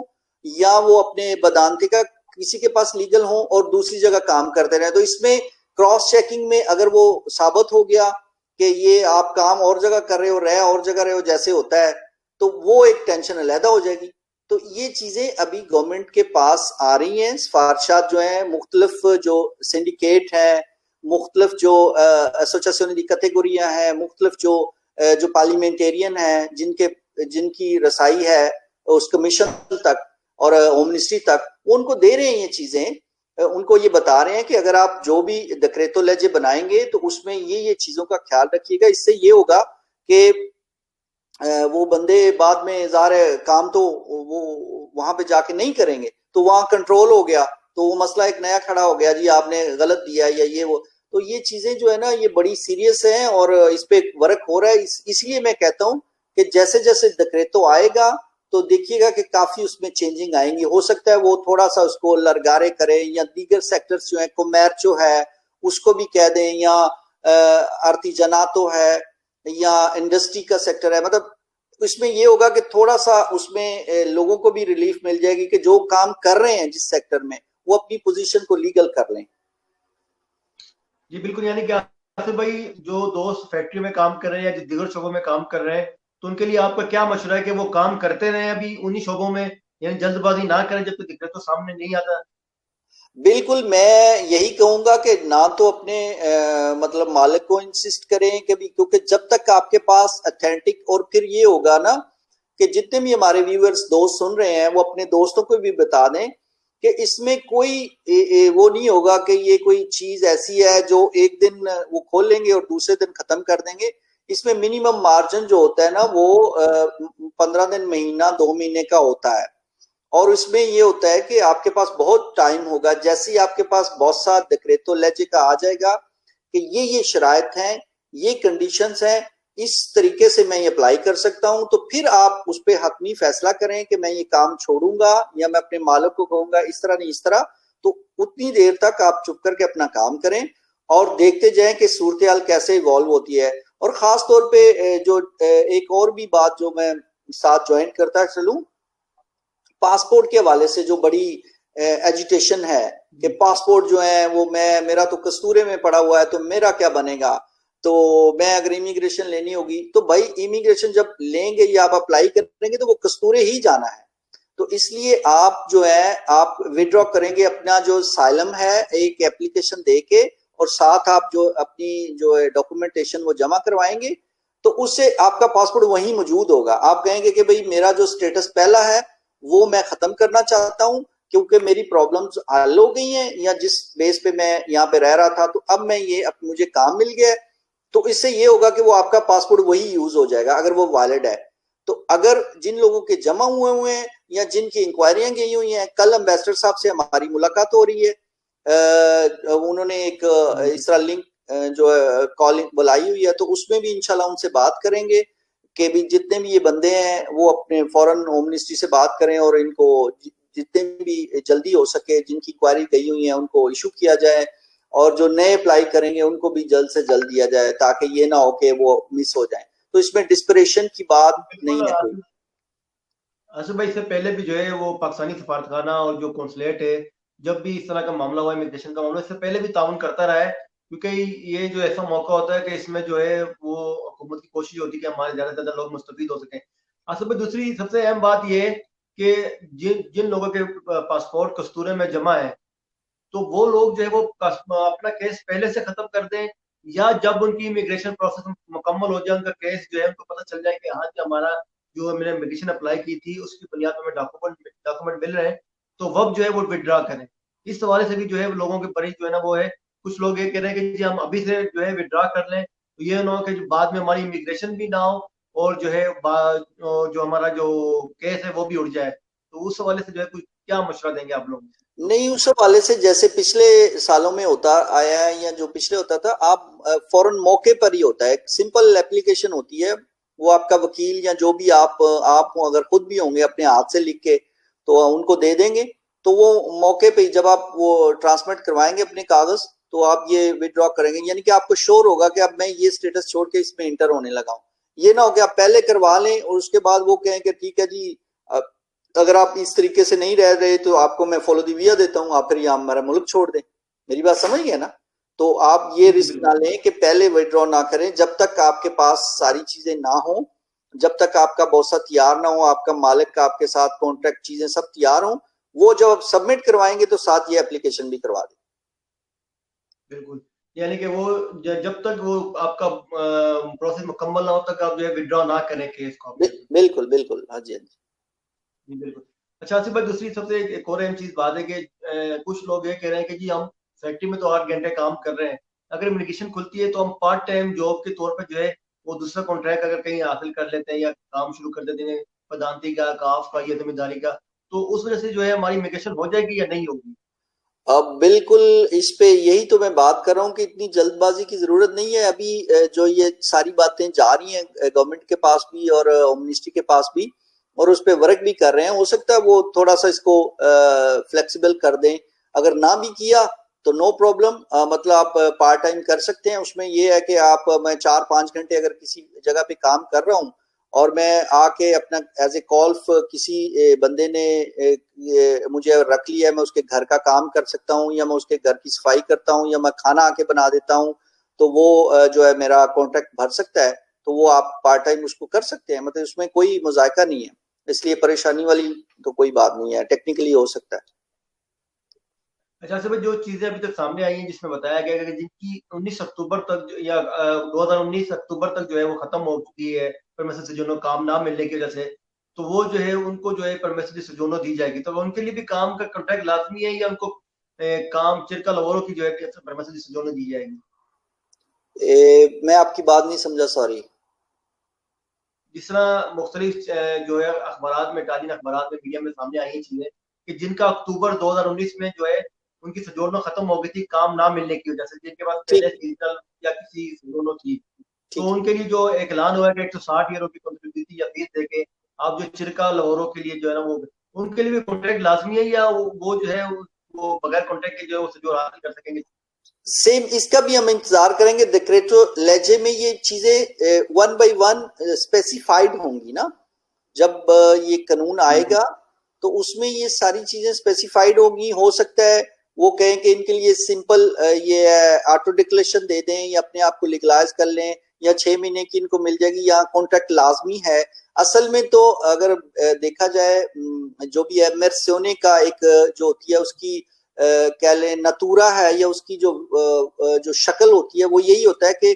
या वो अपने बदानती का किसी के पास लीगल हो और दूसरी जगह काम करते रहे। तो इसमें क्रॉस चेकिंग में अगर वो साबित हो गया कि ये आप काम और जगह कर रहे हो, रहे और जगह रहे हो जैसे होता है, तो वो एक टेंशन अलहदा हो जाएगी। तो ये चीजें अभी गवर्नमेंट के पास आ रही हैं, सिफारिशात जो है मुख्तलिफ जो सिंडिकेट है, मुख्तलिफ जो एसोसिएशन की कैटेगरियां हैं, मुख्तलिफ जो पार्लियामेंटेरियन है जिनकी रसाई है उस कमीशन तक और होम मिनिस्ट्री तक, उनको दे रहे हैं ये चीजें उनको ये बता रहे हैं कि अगर आप जो भी डिक्रेतो लेजे बनाएंगे तो उसमें ये चीजों का ख्याल रखिएगा। इससे ये होगा कि वो बंदे बाद में ज़ाहिर है काम तो वो वहां पे जाके नहीं करेंगे, तो वहां कंट्रोल हो गया, तो वो मसला एक नया खड़ा हो गया, जी आपने गलत दिया या ये वो। तो ये चीजें जो है ना ये बड़ी सीरियस हैं और इस पे वर्क हो रहा है। इसलिए मैं कहता हूँ कि जैसे जैसे डिक्रेतो आएगा तो देखिएगा कि काफी उसमें चेंजिंग आएंगी। हो सकता है वो थोड़ा सा उसको लरगारे करें या दीगर सेक्टर्स जो है, कोमर्स जो है उसको भी कह दें, या आर्टिजनातो है या इंडस्ट्री का सेक्टर है। मतलब इसमें ये होगा कि थोड़ा सा उसमें लोगों को भी रिलीफ मिल जाएगी कि जो काम कर रहे हैं जिस सेक्टर में वो अपनी पोजीशन को लीगल कर लें।
जी बिल्कुल, यानी कि आसिफ भाई, जो दोस्त फैक्ट्री में काम कर रहे हैं या जो दीगर शोबों में काम कर रहे हैं, तो उनके लिए आपका क्या मशवरा है कि वो काम करते रहे अभी उन्हीं शोबों में, यानी जल्दबाजी ना करें जब तक दिक्कत तो सामने नहीं आता?
बिल्कुल, मैं यही कहूंगा कि ना तो अपने मतलब मालिक को इंसिस्ट करें कभी, क्योंकि जब तक आपके पास अथेंटिक, और फिर ये होगा ना कि जितने भी हमारे व्यूअर्स दोस्त सुन रहे हैं वो अपने दोस्तों को भी बता दें कि इसमें कोई वो नहीं होगा कि ये कोई चीज ऐसी है जो एक दिन वो खोल लेंगे और दूसरे दिन खत्म कर देंगे। इसमें मिनिमम मार्जिन जो होता है ना वो 15 दिन, महीना, 2 महीने का होता है। और इसमें ये होता है कि आपके पास बहुत टाइम होगा, जैसे ही आपके पास बहुत सा डिक्रेतो लेजे का आ जाएगा कि ये शराइत हैं, ये कंडीशंस हैं, इस तरीके से मैं ये अप्लाई कर सकता हूं, तो फिर आप उस पर हतमी फैसला करें कि मैं ये काम छोड़ूंगा या मैं अपने मालिक को कहूंगा इस तरह नहीं इस तरह। तो उतनी देर तक आप चुप करके अपना काम करें और देखते जाएं कि सूरत हाल कैसे इवॉल्व होती है। और खास तौर पे जो एक और भी बात जो मैं साथ ज्वाइन करता चलूं, पासपोर्ट के हवाले से जो बड़ी एजिटेशन है कि पासपोर्ट जो है वो मेरा तो कस्तूरे में पड़ा हुआ है तो मेरा क्या बनेगा, तो मैं अगर इमिग्रेशन लेनी होगी तो भाई इमिग्रेशन जब लेंगे या आप अप्लाई करेंगे तो वो कस्तूरे ही जाना है। तो इसलिए आप जो है आप विड्रॉ करेंगे अपना जो साइलम है एक एप्लीकेशन दे के, और साथ आप जो अपनी जो है डॉक्यूमेंटेशन वो जमा करवाएंगे, तो उससे आपका पासपोर्ट वहीं मौजूद होगा। आप कहेंगे कि भाई मेरा जो स्टेटस पहला है वो मैं खत्म करना चाहता हूं क्योंकि मेरी प्रॉब्लम्स हल हो गई हैं, या जिस बेस पे मैं यहाँ पे रह रहा था तो अब मैं ये अब मुझे काम मिल गया है, तो इससे ये होगा कि वो आपका पासपोर्ट वही यूज हो जाएगा अगर वो वैलिड है। तो अगर जिन लोगों के जमा हुए हैं या जिनकी इंक्वायरियां गई हुई हैं, कल एम्बेसडर साहब से हमारी मुलाकात हो रही है, उन्होंने एक इस तरह लिंक जो है कॉलिंग बुलाई हुई है, तो उसमें भी इंशाल्लाह उनसे बात करेंगे कि भी जितने भी ये बंदे हैं वो अपने फॉरेन होम मिनिस्ट्री से बात करें और इनको जितने भी जल्दी हो सके जिनकी क्वारी गई हुई है उनको इशू किया जाए, और जो नए अप्लाई करेंगे उनको भी जल्द से जल्द दिया जाए ताकि ये ना हो कि वो मिस हो जाए। तो इसमें डिस्परेशन की बात नहीं
बिल्कुल
है कोई।
आसिफ भाई, इससे पहले भी जो है वो पाकिस्तानी सफारतखाना और जो कौंसलेट है, जब भी इस तरह का मामला हुआ, इमिग्रेशन का मामला, इससे पहले भी ताउन करता रहा है, क्योंकि ये जो ऐसा मौका होता है कि इसमें जो है वो हुकूमत की कोशिश होती है कि हमारे ज्यादा से ज्यादा लोग मुस्तफीद हो सकें। आसिफ भाई, दूसरी सबसे अहम बात ये है कि जिन जिन लोगों के पासपोर्ट कस्तूरे में जमा है, तो वो लोग जो है वो अपना केस पहले से खत्म कर दें, या जब उनकी इमिग्रेशन प्रोसेस मुकम्मल हो जाए, उनका केस जो है उनको पता चल जाए कि हाँ जी हमारा जो मैंने इमिग्रेशन अप्लाई की थी उसकी बुनियाद पर डॉक्यूमेंट मिल रहे हैं, तो वब जो है वो विड्रा करें। इस हवाले से भी जो है लोगों की बड़ी जो है ना वो है, कुछ लोग ये कह रहे हैं कि जी हम अभी से जो है विड्रा कर लें, तो ये ना हो कि जो बाद में हमारी इमिग्रेशन भी ना हो और जो है जो हमारा जो केस है वो भी उड़ जाए। तो उस हवाले से जो है कुछ क्या मशवरा देंगे आप लोग?
नहीं, उस हवाले से जैसे पिछले सालों में होता आया है या जो पिछले होता था, आप फौरन मौके पर ही होता है, सिंपल एप्लीकेशन होती है, वो आपका वकील या जो भी आप हो, अगर खुद भी होंगे अपने हाथ से लिख के तो उनको दे देंगे, तो वो मौके पे ही जब आप वो ट्रांसमिट करवाएंगे अपने कागज तो आप ये विड्रॉ करेंगे, यानी कि आपको श्योर होगा कि अब मैं ये स्टेटस छोड़ के इसमें इंटर होने लगा हूँ। ये ना हो कि आप पहले करवा लें और उसके बाद वो कहें कि ठीक है जी अगर आप इस तरीके से नहीं रह रहे तो आपको मैं फॉलो दी वीजा देता हूँ, आप फिर यहाँ हमारा मुल्क छोड़ दें। मेरी बात समझ गए ना? तो आप ये
जी जी
रिस्क ना
बिल्कुल।
लें कि पहले विड्रॉ ना करें जब तक आपके पास सारी चीजें ना हो, जब तक आपका भरोसा तैयार ना हो, आपका मालिक का आपके साथ कॉन्ट्रैक्ट चीजें सब तैयार हो, वो जब आप सबमिट करवाएंगे तो साथ ये एप्लीकेशन भी करवा दें।
बिल्कुल, यानी कि वो जब तक वो आपका प्रोसेस मुकम्मल ना हो तक आप जो है विड्रॉ ना करें केस को अपने से।
बिल्कुल बिल्कुल, हाँ जी हाँ जी।
जी बिल्कुल। अच्छा आसिफ भाई, दूसरी सबसे एक और अहम चीज बात है कि कुछ लोग ये कह रहे हैं कि जी हम फैक्ट्री में तो 8 घंटे काम कर रहे हैं, अगर इमिग्रेशन खुलती है तो हम पार्ट टाइम जॉब के तौर पर जो है वो दूसरा कॉन्ट्रैक्ट अगर कहीं हासिल कर लेते हैं या काम शुरू कर देते हैं पदांती का, काफ का या जिम्मेदारी का, तो उस वजह से जो है हमारी इमिग्रेशन हो जाएगी या नहीं होगी?
अब बिल्कुल इस पे यही तो मैं बात कर रहा हूँ कि इतनी जल्दबाजी की जरूरत नहीं है अभी। जो ये सारी बातें जा रही हैं गवर्नमेंट के पास भी और होम मिनिस्ट्री के पास भी, और उस पे वर्क भी कर रहे हैं, हो सकता है वो थोड़ा सा इसको फ्लेक्सिबल कर दें। अगर ना भी किया तो नो प्रॉब्लम, मतलब आप पार्ट टाइम कर सकते हैं। उसमें ये है कि आप मैं 4-5 घंटे अगर किसी जगह पे काम कर रहा हूँ और मैं आके अपना एज ए कॉल्फ किसी बंदे ने मुझे रख लिया है, मैं उसके घर का काम कर सकता हूँ या मैं उसके घर की सफाई करता हूँ या मैं खाना आके बना देता हूँ, तो वो जो है मेरा कॉन्ट्रैक्ट भर सकता है। तो वो आप पार्ट टाइम उसको कर सकते हैं, मतलब उसमें कोई मुजायका नहीं है, इसलिए परेशानी वाली तो कोई बात नहीं है, टेक्निकली हो सकता है।
अच्छा आसिफ भाई, जो चीजें अभी तक सामने आई हैं जिसमें बताया गया है कि जिनकी 19 अक्टूबर तक या 2019 अक्टूबर तक जो है वो खत्म हो चुकी है परमेसर सिजोनो काम ना मिलने की वजह से, तो वो जो है उनको जो है परमेसर सिजोनो दी जाएगी, तो उनके लिए भी काम का कॉन्ट्रैक्ट लाजमी है या उनको काम चिरका लवोरो की जो है परमेसर सिजोनो दी जाएगी?
मैं आपकी बात नहीं समझा, सॉरी।
जिस तरह मुख्तलिफ जो है अखबार में, कालीन अखबार में, मीडिया में सामने आई हैं चीजें कि जिनका अक्टूबर 2019 में जो है उनकी सजोनो खत्म हो गई थी काम ना मिलने की वजह से, जिनके पास पहले
ठीक,
सीजनल या किसी सजोनो थी, तो
ठीक है।
उनके लिए जो ऐलान हुआ कि 160 यूरो की कंट्रीब्यूटी या फीस देके आप जो चिरका लवरों के लिए जो है ना वो उनके लिए भी कॉन्ट्रैक्ट लाजमी है या वो जो है वो बगैर कॉन्ट्रैक्ट के जो है वो सजोर हासिल कर सकेंगे?
सेम इसका भी हम इंतजार करेंगे। डिक्रेटो लेजे में ये चीजें वन बाय वन स्पेसिफाइड होंगी ना, जब ये कानून
जी जी।
आएगा तो उसमें ये सारी चीजें स्पेसिफाइड होगी। हो सकता है वो कहें कि इनके लिए सिंपल ये ऑटो डिक्लेरेशन दे दें या अपने आप को लीगलाइज कर लें या 6 महीने की इनको मिल जाएगी या कॉन्ट्रैक्ट लाजमी है। असल में तो अगर देखा जाए जो भी है मेर्सियोने का एक जो होती है उसकी कह लें नतूरा है या उसकी जो शक्ल होती है वो यही होता है कि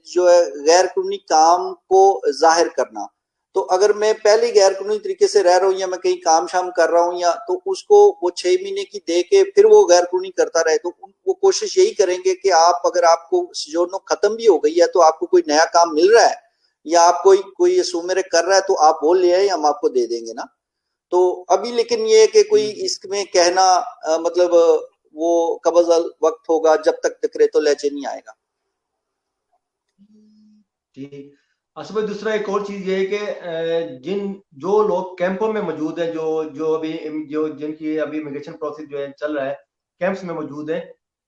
जो है गैर कानूनी काम को जाहिर करना। तो अगर मैं पहले गैर कानूनी तरीके से रह रहा हूँ या मैं कहीं काम शाम कर रहा हूँ या तो उसको वो 6 महीने की दे के फिर वो गैर कानूनी करता रहे, तो वो कोशिश यही करेंगे कि आप अगर आपको जोड़नो खत्म भी हो गई है तो आपको कोई नया काम मिल रहा है या आप कोई कोई सुमेरे कर रहा है तो आप बोल ले आए, हम आपको दे देंगे ना। तो अभी लेकिन ये है कि कोई
जी जी।
इसमें कहना मतलब वो कबज़ वक्त होगा जब तक डिक्रेटो लेजे नहीं आएगा।
ठीक। अच्छा भाई, दूसरा एक और चीज ये है कि जिन जो लोग कैंपों में मौजूद हैं, जो जो अभी जो जिनकी अभी इमिग्रेशन प्रोसेस जो है चल रहा है, कैंप्स में मौजूद है,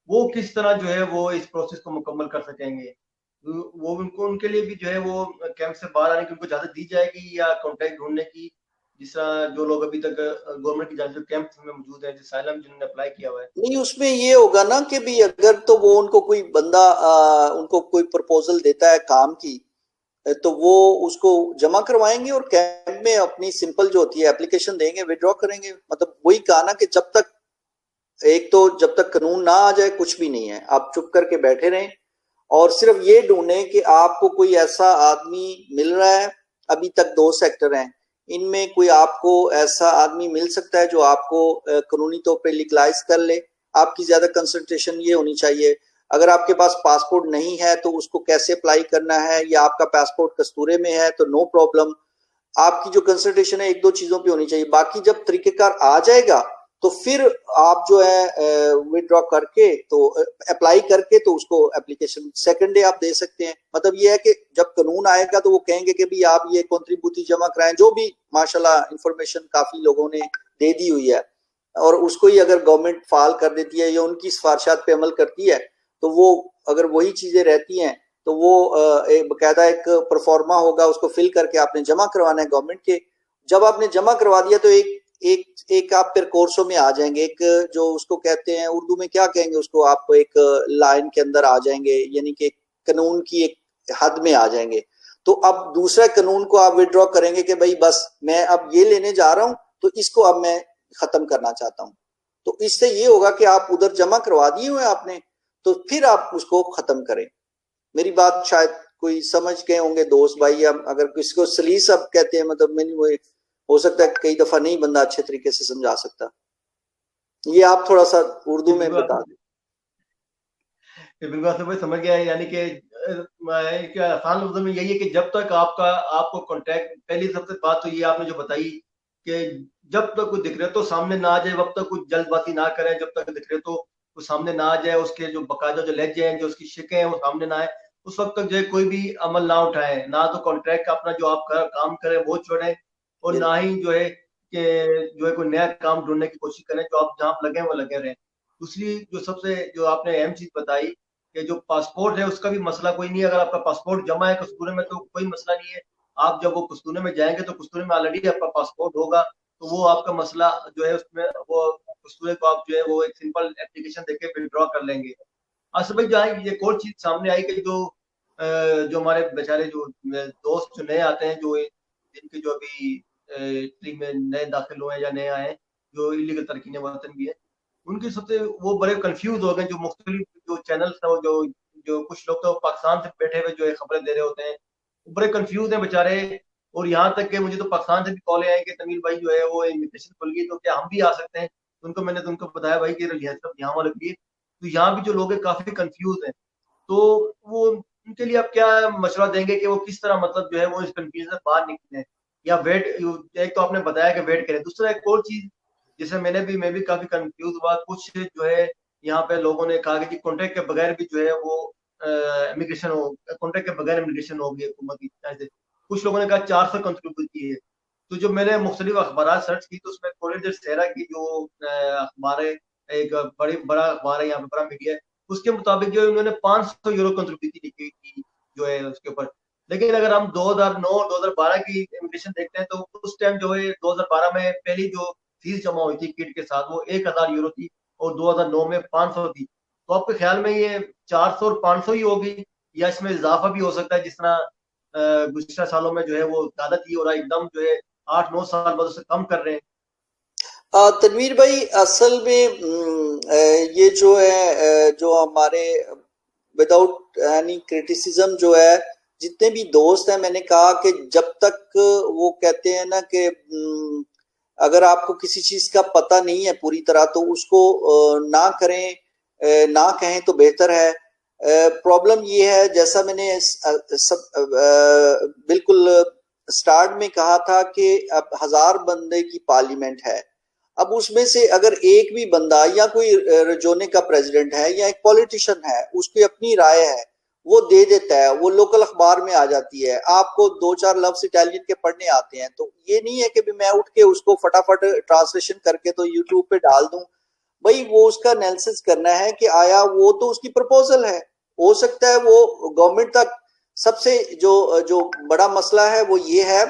वो किस तरह जो है वो इस प्रोसेस को मुकम्मल कर सकेंगे? वो उनको उनके लिए भी जो है वो कैंप से बाहर आने की उनको इजाजत दी जाएगी या कॉन्ट्रैक्ट ढूंढने की, जिस तरह जो लोग अभी तक गवर्नमेंट की जान जो कैंप में मौजूद है, जिस जिन्होंने अप्लाई किया हुआ है?
नहीं, उसमें ये होगा ना कि भी अगर तो वो उनको कोई बंदा उनको कोई प्रपोजल देता है काम की, तो वो उसको जमा करवाएंगे और कैंप में अपनी सिंपल जो होती है एप्लीकेशन देंगे, विड्रॉ करेंगे। मतलब वही कहा ना कि जब तक एक तो जब तक कानून ना आ जाए कुछ भी नहीं है, आप चुप करके बैठे रहें और सिर्फ ये ढूंढें कि आपको कोई ऐसा आदमी मिल रहा है। अभी तक 2 सेक्टर हैं, इनमें कोई आपको ऐसा आदमी मिल सकता है जो आपको कानूनी तौर पे लीगलाइज कर ले। आपकी ज्यादा कंसंट्रेशन ये होनी चाहिए। अगर आपके पास पासपोर्ट नहीं है तो उसको कैसे अप्लाई करना है, या आपका पासपोर्ट कस्तूरे में है तो नो प्रॉब्लम। आपकी जो कंसंट्रेशन है एक दो चीजों पे होनी चाहिए। बाकी जब तरीकेकार आ जाएगा तो फिर आप जो है विड्रॉ करके तो अप्लाई करके तो उसको एप्लीकेशन सेकंड डे आप दे सकते हैं। मतलब ये है कि जब कानून आएगा तो वो कहेंगे कि भी आप ये कॉन्ट्रीब्यूटी जमा कराएं, जो भी माशाल्लाह इंफॉर्मेशन काफी लोगों ने दे दी हुई है, और उसको ही अगर गवर्नमेंट फाल कर देती है या उनकी सिफारिशात पे अमल करती है तो वो अगर वही चीजें रहती हैं तो वो एक बकायदा एक परफॉर्मा होगा, उसको फिल करके आपने जमा करवाना है गवर्नमेंट के। जब आपने जमा करवा दिया तो एक एक एक आप फिर कोर्सों में आ जाएंगे, एक जो उसको कहते हैं उर्दू में क्या कहेंगे उसको, आप एक लाइन के अंदर आ जाएंगे, यानी कि कानून की एक हद में आ जाएंगे। तो अब दूसरा कानून को आप विड्रॉ करेंगे कि भाई बस मैं अब ये लेने जा रहा हूं तो इसको अब मैं खत्म करना चाहता हूं। तो इससे ये होगा कि आप उधर जमा करवा दिए हुए आपने, तो फिर आप उसको खत्म करें। मेरी बात शायद कोई समझ गए होंगे दोस्त भाई। अब अगर किसी को सलीस अब कहते हैं, मतलब मैंने वो हो सकता है कई दफा नहीं बंदा अच्छे तरीके से समझा सकता। ये आप थोड़ा सा उर्दू में बता दें।
बिल्कुल आपसे भाई समझ गया है, यानी कि एक आसान लफ्जों में यही है कि जब तक आपको कांटेक्ट, पहली सबसे बात तो ये आपने जो बताई कि जब तक कुछ दिख रहे तो सामने ना आ जाए, वक्त तक कुछ जल्दबाजी ना करें, जब तक दिख रहे तो वो सामने ना आ जाए, उसके जो बकायदा जो लहजे हैं, जो उसकी शिकें हैं वो सामने ना आए, उस वक्त तक जो है कोई भी अमल ना उठाए, ना तो कॉन्ट्रैक्ट का अपना जो आप काम करें वो छोड़ें, और ना ही जो है कि जो है कोई नया काम ढूंढने की कोशिश करें, जो आप जहाँ लगे वो लगे रहें। दूसरी जो सबसे जो आपने अहम चीज बताई कि जो पासपोर्ट है उसका भी मसला कोई नहीं है, अगर आपका पासपोर्ट जमा है कस्तूरे में तो कोई मसला नहीं है। आप जब वो कस्तूरे में जाएंगे तो कस्तूरे में ऑलरेडी आपका पासपोर्ट होगा, तो वो आपका मसला जो है उसमें वो कस्तूरे को आप जो है वो एक सिंपल एप्लीकेशन देके विड्रॉ कर लेंगे। असल में जो है ये और चीज सामने आई कि जो हमारे बेचारे जो दोस्त जो नए आते हैं, जो जिनके जो अभी इटली में नए दाखिल हुए हैं या नए आए हैं, जो इलीगल तरकीन वतन भी है, उनके सबसे वो बड़े कंफ्यूज हो गए, जो मुख्तलिफ जो चैनल्स है, जो जो कुछ लोग तो पाकिस्तान से बैठे हुए जो है खबरें दे रहे होते हैं, वो बड़े कंफ्यूज हैं बेचारे। और यहाँ तक कि मुझे तो पाकिस्तान से भी कॉल आए कि तमीर भाई जो है वो इमिग्रेशन खुल गई तो क्या हम भी आ सकते हैं, तो उनको मैंने तुमको बताया भाई कि सिर्फ यहाँ वाले भी है। तो यहाँ भी जो लोग हैं काफी कंफ्यूज हैं, तो वो उनके लिए आप क्या मशवरा देंगे कि वो किस तरह मतलब जो है वो इस कंफ्यूजन से बाहर निकले, या वेट, एक तो आपने बताया कि वेट करें, दूसरा एक और चीज जिसमें मैं भी काफी कंफ्यूज हुआ, कुछ जो है यहाँ पे लोगों ने कहा कि जी कॉन्ट्रैक्ट के बगैर भी जो है वो इमिग्रेशन हो, कॉन्ट्रैक्ट के बगैर इमिग्रेशन होगी हुकूमत की तरफ से। कुछ लोगों ने कहा 400 कंट्रीब्यूट की है। तो जो मैंने मुख्तलिफ अखबार सर्च की तो उसमें कोरियर दे सहरा की जो अखबार है, एक बड़ा अखबार है यहाँ पे, बड़ा मीडिया है, उसके मुताबिक जो है उन्होंने 500 यूरो कंट्रीब्यूट लिखी थी जो है उसके ऊपर। लेकिन अगर हम 2009 और 2012 की इमिग्रेशन देखते हैं तो उस टाइम जो है 2012 में पहली जो फीस जमा हुई थी किट के साथ वो 1000 यूरो थी, और 2009 में 500 थी। तो आपके ख्याल में ये 400 और 500 ही होगी, या इसमें इजाफा भी हो सकता है, जिस तरह गुज़श्ता सालों में जो है वो ज्यादा थी और एकदम जो है 8-9 साल बाद उसे कम कर रहे हैं।
तनवीर भाई, असल में ये जो है जो हमारे विदाउट एनी क्रिटिसिज्म जो है, जितने भी दोस्त हैं, मैंने कहा कि जब तक वो कहते हैं ना कि अगर आपको किसी चीज का पता नहीं है पूरी तरह तो उसको ना करें, ना कहें तो बेहतर है। प्रॉब्लम ये है, जैसा मैंने बिल्कुल स्टार्ट में कहा था कि अब 1000 बंदे की पार्लियामेंट है। अब उसमें से अगर एक भी बंदा या कोई रजोने का प्रेसिडेंट है या एक पॉलिटिशियन है, उसकी अपनी राय है, वो दे देता है, वो लोकल अखबार में आ जाती है, आपको 2-4 लफ्ज इटालियन के पढ़ने आते हैं, तो ये नहीं है कि भी मैं उठ के उसको फटाफट ट्रांसलेशन करके तो यूट्यूब पे डाल दूं। भाई वो उसका एनालिसिस करना है कि आया वो तो उसकी प्रपोजल है, हो सकता है वो गवर्नमेंट तक। सबसे जो जो बड़ा मसला है वो ये है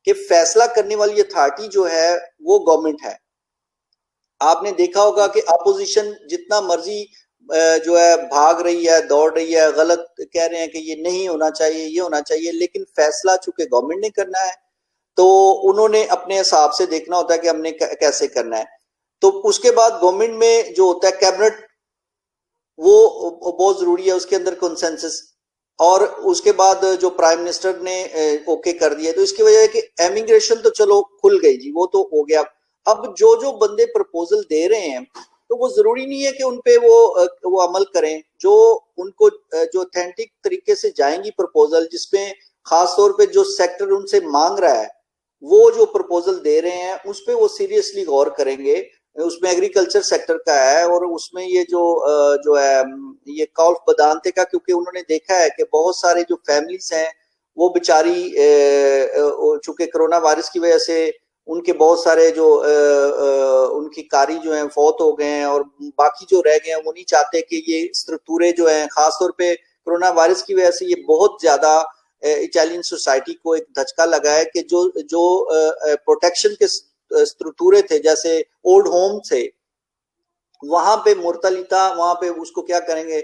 कि फैसला करने वाली अथॉरिटी जो है वो गवर्नमेंट है। आपने देखा होगा कि अपोजिशन जितना मर्जी जो है भाग रही है, दौड़ रही है, गलत कह रहे हैं कि ये नहीं होना चाहिए, ये होना चाहिए, लेकिन फैसला चूंकि गवर्नमेंट ने करना है तो उन्होंने अपने हिसाब से देखना होता है कि हमने कैसे करना है। तो उसके बाद गवर्नमेंट में जो होता है कैबिनेट, वो बहुत जरूरी है, उसके अंदर कंसेंसस, और उसके बाद जो प्राइम मिनिस्टर ने ओके कर दिया, तो इसकी वजह है कि एमिग्रेशन तो चलो खुल गई जी, वो तो हो गया। अब जो जो बंदे प्रपोजल दे रहे हैं तो वो जरूरी नहीं है कि उनपे वो अमल करें, जो उनको जो ऑथेंटिक तरीके से जाएंगी प्रपोजल, जिसमें खास तौर पे जो सेक्टर उनसे मांग रहा है, वो जो प्रपोजल दे रहे हैं उस पे वो सीरियसली गौर करेंगे। उसमें एग्रीकल्चर सेक्टर का है, और उसमें ये जो है ये कौल्फ बदानते का, क्योंकि उन्होंने देखा है कि बहुत सारे जो फैमिलीज हैं वो बेचारी चूंकि कोरोना वायरस की वजह से उनके बहुत सारे जो उनकी कारी जो हैं फौत हो गए हैं, और बाकी जो रह गए हैं वो नहीं चाहते कि ये स्ट्रक्चरे जो हैं, खासतौर पे कोरोना वायरस की वजह से ये बहुत ज्यादा इटालियन सोसाइटी को एक धचका लगा है कि जो जो प्रोटेक्शन के स्ट्रक्चरे थे, जैसे ओल्ड होम थे, वहां पे मुर्तलिता, वहां पे उसको क्या करेंगे,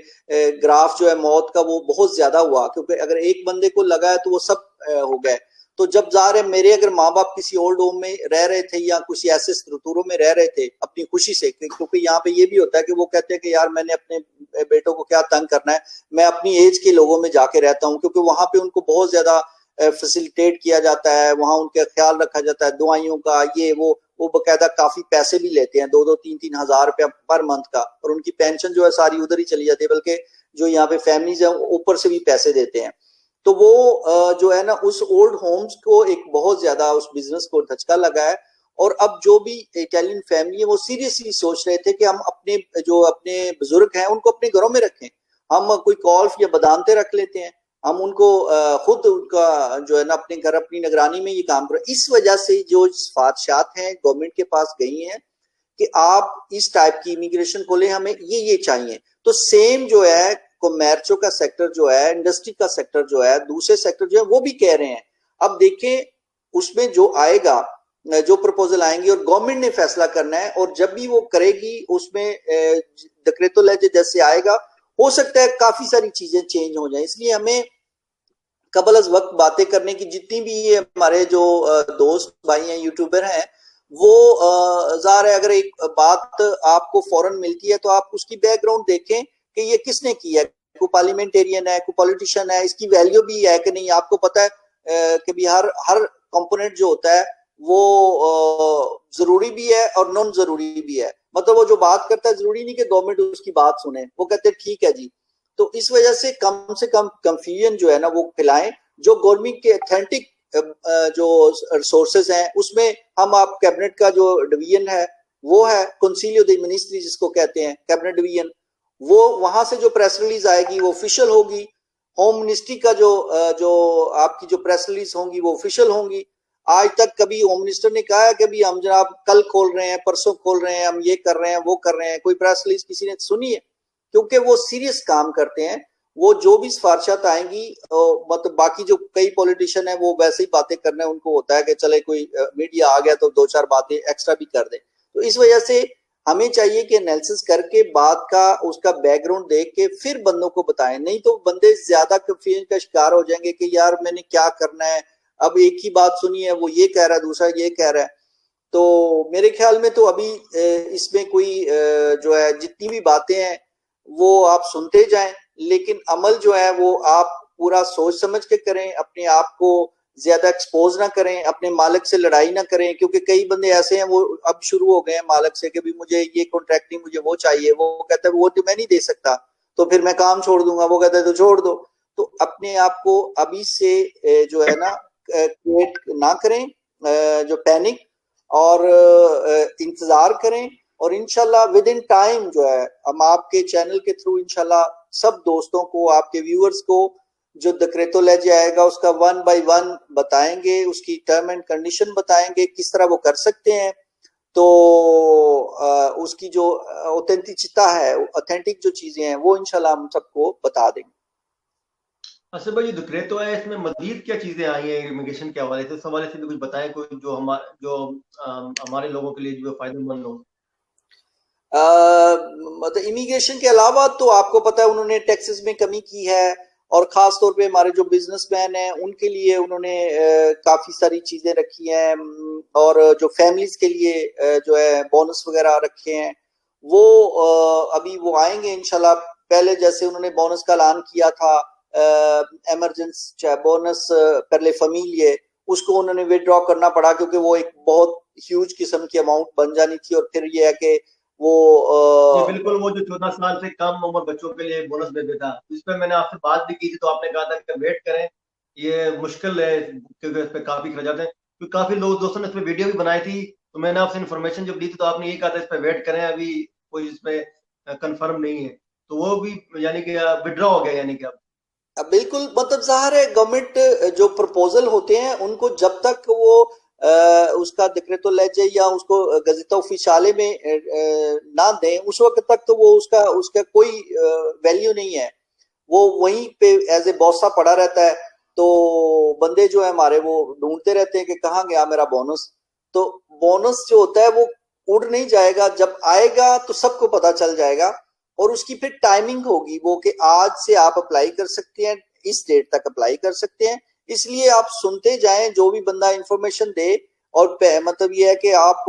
ग्राफ जो है मौत का वो बहुत ज्यादा हुआ, क्योंकि अगर एक बंदे को लगा है तो वो सब हो गए। तो जब जा रहे मेरे अगर माँ बाप किसी ओल्ड होम में रह रहे थे या कुछ ऐसे स्ट्रक्चरों में रह रहे थे अपनी खुशी से, क्योंकि यहाँ पे ये भी होता है कि वो कहते हैं कि यार मैंने अपने बेटों को क्या तंग करना है, मैं अपनी एज के लोगों में जाके रहता हूँ, क्योंकि वहां पे उनको बहुत ज्यादा फैसिलिटेट किया जाता है, वहां उनका ख्याल रखा जाता है, दवाइयों का ये वो बकायदा काफी पैसे भी लेते हैं, 2-2 3-3 हजार रुपया पर मंथ का, और उनकी पेंशन जो है सारी उधर ही चली जाती है, बल्कि जो यहाँ पे फैमिलीज है ऊपर से भी पैसे देते हैं। तो वो जो है ना उस ओल्ड होम्स को एक बहुत ज्यादा उस बिजनेस को धचका लगा है। और अब जो भी इटालियन फैमिली है वो सीरियसली सोच रहे थे कि हम अपने बुजुर्ग हैं उनको अपने घरों में रखें, हम कोई कॉल्फ या बदानते रख लेते हैं, हम उनको खुद उनका जो है ना अपने घर अपनी निगरानी में ये काम करें। इस वजह से जो सिफारिशात हैं गवर्नमेंट के पास गई हैं कि आप इस टाइप की इमिग्रेशन खोले, हमें ये चाहिए। तो सेम जो है कॉमर्चो का सेक्टर जो है, इंडस्ट्री का सेक्टर जो है, दूसरे सेक्टर जो है वो भी कह रहे हैं। अब देखें उसमें जो आएगा, जो प्रपोजल आएंगे, और गवर्नमेंट ने फैसला करना है, और जब भी वो करेगी उसमें डिक्रेतो लेजे जैसे आएगा, हो सकता है काफी सारी चीजें चेंज हो जाए। इसलिए हमें कबल अज वक्त बातें करने की, जितनी भी ये हमारे जो दोस्त भाई हैं यूट्यूबर हैं, वो ज़ाहिर है अगर एक बात आपको फौरन मिलती है तो आप उसकी बैकग्राउंड देखें कि ये किसने किया है, कोई पार्लियामेंटेरियन है, कोई पॉलिटिशियन है, इसकी वैल्यू भी है कि नहीं। आपको पता है कि भी हर कंपोनेंट जो होता है वो जरूरी भी है और नॉन जरूरी भी है। मतलब वो जो बात करता है जरूरी नहीं कि गवर्नमेंट उसकी बात सुने, वो कहते हैं ठीक है जी। तो इस वजह से कम कंफ्यूजन जो है ना वो फैलाएं। जो गवर्नमेंट के ऑथेंटिक जो रिसोर्सेज हैं उसमें हम आप कैबिनेट का जो डिवीजन है वो है कंसिलियो दे मिनिस्ट्री जिसको कहते हैं कैबिनेट डिवीजन, वो वहां से जो प्रेस रिलीज आएगी वो ऑफिशियल होगी। होम मिनिस्ट्री का जो आपकी जो प्रेस रिलीज होंगी वो ऑफिशियल होंगी। आज तक कभी होम मिनिस्टर ने कहा है कि भी हम जनाब कल खोल रहे हैं, परसों खोल रहे हैं, हम ये कर रहे हैं, वो कर रहे हैं, कोई प्रेस रिलीज किसी ने सुनी है? क्योंकि वो सीरियस काम करते हैं। वो जो भी सिफारिशात आएंगी, मतलब बाकी जो कई पॉलिटिशियन है वो वैसे ही बातें करने, उनको होता है कि चले कोई मीडिया आ गया तो 2-4 बातें एक्स्ट्रा भी कर दे। तो इस वजह से हमें चाहिए कि एनालिसिस करके बात का उसका बैकग्राउंड देख के फिर बंदों को बताएं, नहीं तो बंदे ज्यादा कंफ्यूजन का शिकार हो जाएंगे कि यार मैंने क्या करना है, अब एक ही बात सुनी है, वो ये कह रहा है, दूसरा ये कह रहा है। तो मेरे ख्याल में तो अभी इसमें कोई जो है जितनी भी बातें हैं वो आप सुनते जाएं, लेकिन अमल जो है वो आप पूरा सोच समझ के करें, अपने आप को ज्यादा एक्सपोज ना करें, अपने मालिक से लड़ाई ना करें। क्योंकि कई बंदे ऐसे हैं वो अब शुरू हो गए हैं मालिक से कि भी मुझे ये कॉन्ट्रैक्ट नहीं, मुझे वो चाहिए, वो कहता है वो तो मैं नहीं दे सकता, तो फिर मैं काम छोड़ दूंगा, वो कहता है तो छोड़ दो। तो अपने आप को अभी से जो है ना क्रिएट ना करें जो पैनिक, और इंतजार करें। और इंशाल्लाह विद इन टाइम जो है हम आपके चैनल के थ्रू इंशाल्लाह सब दोस्तों को, आपके व्यूअर्स को जो डिक्रेतो लेजे आएगा उसका 1 बाय 1 बताएंगे, उसकी टर्म एंड कंडीशन बताएंगे, किस तरह वो कर सकते हैं। तो उसकी जो ऑथेंटिसिटी है, ऑथेंटिक जो चीजें हैं वो इंशाल्लाह हम सबको बता देंगे।
असद भाई, जो डिक्रेतो है इसमें मजीद क्या चीजें आई हैं इमिग्रेशन के हवाले से, उस हवाले से भी कुछ बताएं, कोई जो हमारे लोगों के लिए जो फायदेमंद हो।
मतलब इमिग्रेशन के अलावा तो आपको पता है उन्होंने टैक्सेस में कमी की है, और खास तौर पे हमारे जो बिजनेसमैन हैं उनके लिए उन्होंने काफी सारी चीजें रखी हैं, और जो फैमिलीज के लिए जो है बोनस वगैरह रखे हैं वो अभी वो आएंगे इंशाल्लाह। पहले जैसे उन्होंने बोनस का ऐलान किया था, इमरजेंसी बोनस पर ले फैमिली, उसको उन्होंने विड्रॉ करना पड़ा क्योंकि वो एक बहुत ह्यूज किस्म की अमाउंट बन जानी थी। और फिर ये है कि वो
जी बिल्कुल, वो जो 14 साल से कम उम्र बच्चों के लिए बोनस दे देता, इस पर मैंने आपसे बात भी की थी, तो आपने कहा था कि वेट करें, ये मुश्किल है क्योंकि इस पर काफी खर्चाते हैं। क्योंकि काफी लोग दोस्तों ने इस पर वीडियो भी बनाई थी, तो मैंने आपसे इन्फॉर्मेशन जब दी थी तो आपने ये कहा था इस पर वेट करें, अभी कोई इसमें कंफर्म नहीं है। तो वो भी यानी कि विड्रॉ हो गया, यानी कि अब
बिल्कुल, मतलब जाहिर है गवर्नमेंट जो प्रपोजल होते हैं उनको जब तक वो उसका डिक्रेतो लेजे या उसको गज़ेटा ऊफ़िशियाले में ना दें, उस वक्त तक तो वो उसका कोई वैल्यू नहीं है, वो वहीं पे एज ए बॉसा पड़ा रहता है। तो बंदे जो है हमारे वो ढूंढते रहते हैं कि कहाँ गया मेरा बोनस। तो बोनस जो होता है वो उड़ नहीं जाएगा, जब आएगा तो सबको पता चल जाएगा, और उसकी फिर टाइमिंग होगी वो कि आज से आप अप्लाई कर सकते हैं, इस डेट तक अप्लाई कर सकते हैं। इसलिए आप सुनते जाएं जो भी बंदा इंफॉर्मेशन दे, और मतलब ये है कि आप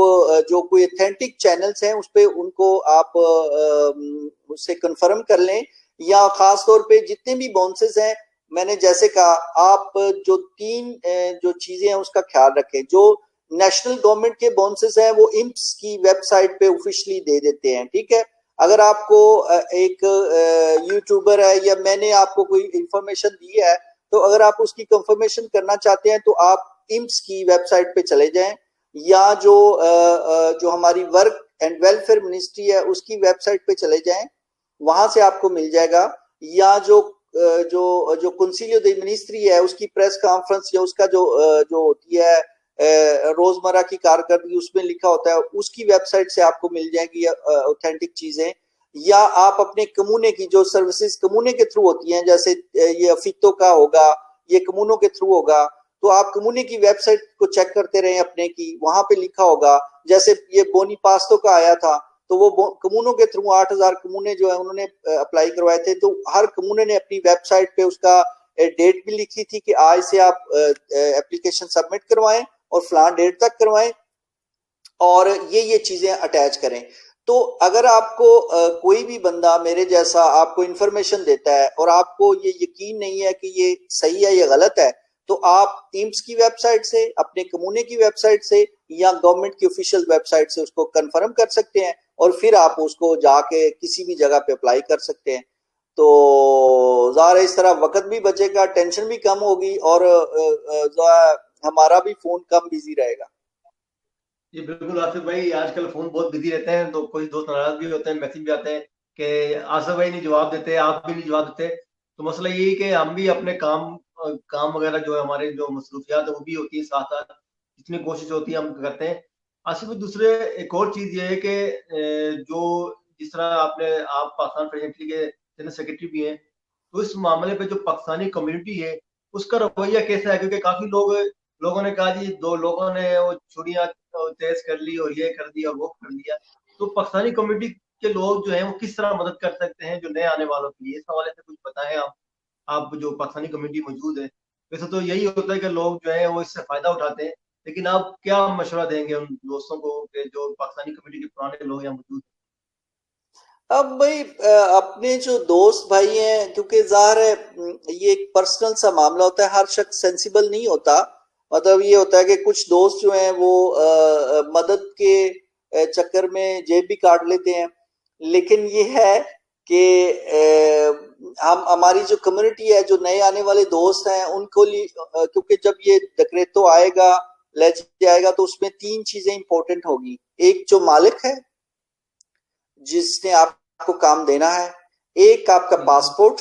जो कोई ऑथेंटिक चैनल्स हैं उस पे उनको आप उससे कंफर्म कर लें, या खास तौर पे जितने भी बोनसेस हैं मैंने जैसे कहा, आप जो तीन जो चीजें हैं उसका ख्याल रखें। जो नेशनल गवर्नमेंट के बोनसेस हैं वो इम्स की वेबसाइट पे ऑफिशियली दे देते हैं, ठीक है। अगर आपको एक यूट्यूबर है या मैंने आपको कोई इंफॉर्मेशन दी है, तो अगर आप उसकी कंफर्मेशन करना चाहते हैं तो आप इम्स की वेबसाइट पे चले जाएं, या जो हमारी वर्क एंड वेलफेयर मिनिस्ट्री है उसकी वेबसाइट पे चले जाएं, वहां से आपको मिल जाएगा। या जो कंसिलियो द मिनिस्ट्री है उसकी प्रेस कॉन्फ्रेंस या उसका जो होती है रोजमर्रा की कारकर्दगी, उसमें लिखा होता है, उसकी वेबसाइट से आपको मिल जाएगी ऑथेंटिक चीजें। या आप अपने कमूने की जो सर्विसेज कमूने के थ्रू होती हैं, जैसे ये अफीतो का होगा, ये कमूनों के थ्रू होगा, तो आप कमूने की वेबसाइट को चेक करते रहें अपने की, वहां पे लिखा होगा। जैसे ये बोनी पास्तो का आया था, तो वो कमूनों के थ्रू 8,000 कमूने जो है उन्होंने अप्लाई करवाए थे, तो हर कमूने ने अपनी वेबसाइट पे उसका डेट भी लिखी थी कि आज से आप एप्लीकेशन सबमिट करवाएं और फलान डेट तक करवाएं, और ये चीजें अटैच करें। तो अगर आपको कोई भी बंदा मेरे जैसा आपको इंफॉर्मेशन देता है और आपको ये यकीन नहीं है कि ये सही है या गलत है, तो आप इम्स की वेबसाइट से, अपने कमूने की वेबसाइट से या गवर्नमेंट की ऑफिशियल वेबसाइट से उसको कंफर्म कर सकते हैं, और फिर आप उसको जाके किसी भी जगह पे अप्लाई कर सकते हैं। तो ज़ाहिर इस तरह वक्त भी बचेगा, टेंशन भी कम होगी, और हमारा भी फोन कम बिजी रहेगा।
जी बिल्कुल आसिफ भाई, आजकल फोन बहुत बिजी रहते हैं, तो कोई दोस्त नाराज भी होते हैं, मैसेज भी आते हैं कि आसिफ भाई नहीं जवाब देते, आप भी नहीं जवाब देते। तो मसला यही है कि हम भी अपने काम वगैरह जो है, हमारे जो मसरूफियात है वो भी होती है, साथ साथ जितनी कोशिश होती है हम करते हैं। आसिफ भाई, दूसरे एक और चीज ये है कि जो जिस तरह आप पाकिस्तान प्रेसिडेंटली के जनरल सेक्रेटरी भी हैं, तो इस मामले पे जो पाकिस्तानी कम्युनिटी है उसका रवैया कैसा है? क्योंकि काफी लोगों ने कहा जी, दो लोगों ने वो छुरियां तेज कर ली और ये कर दिया और वो कर दिया। तो पाकिस्तानी कम्युनिटी के लोग जो हैं वो किस तरह मदद कर सकते हैं जो नए आने वालों के लिए? इस हवाले से कुछ बताएं आप जो पाकिस्तानी कम्युनिटी मौजूद है। वैसे तो यही होता है कि लोग जो है वो इससे फायदा उठाते हैं, लेकिन आप क्या मशवरा देंगे उन दोस्तों को कि जो पाकिस्तानी कम्युनिटी के पुराने लोग यहाँ मौजूद
अब भाई अपने जो दोस्त भाई हैं, क्योंकि ज़ाहिर है ये एक पर्सनल सा मामला होता है, हर शख्स सेंसिबल नहीं होता। मतलब ये होता है कि कुछ दोस्त जो हैं वो मदद के चक्कर में जेब भी काट लेते हैं। लेकिन ये है कि हम हमारी जो कम्युनिटी है, जो नए आने वाले दोस्त हैं उनको लिए, क्योंकि जब ये डिक्रेटो आएगा, लेजिस्लेशन आएगा, तो उसमें तीन चीजें इंपॉर्टेंट होगी। एक जो मालिक है जिसने आपको काम देना है, एक आपका
है?
पासपोर्ट,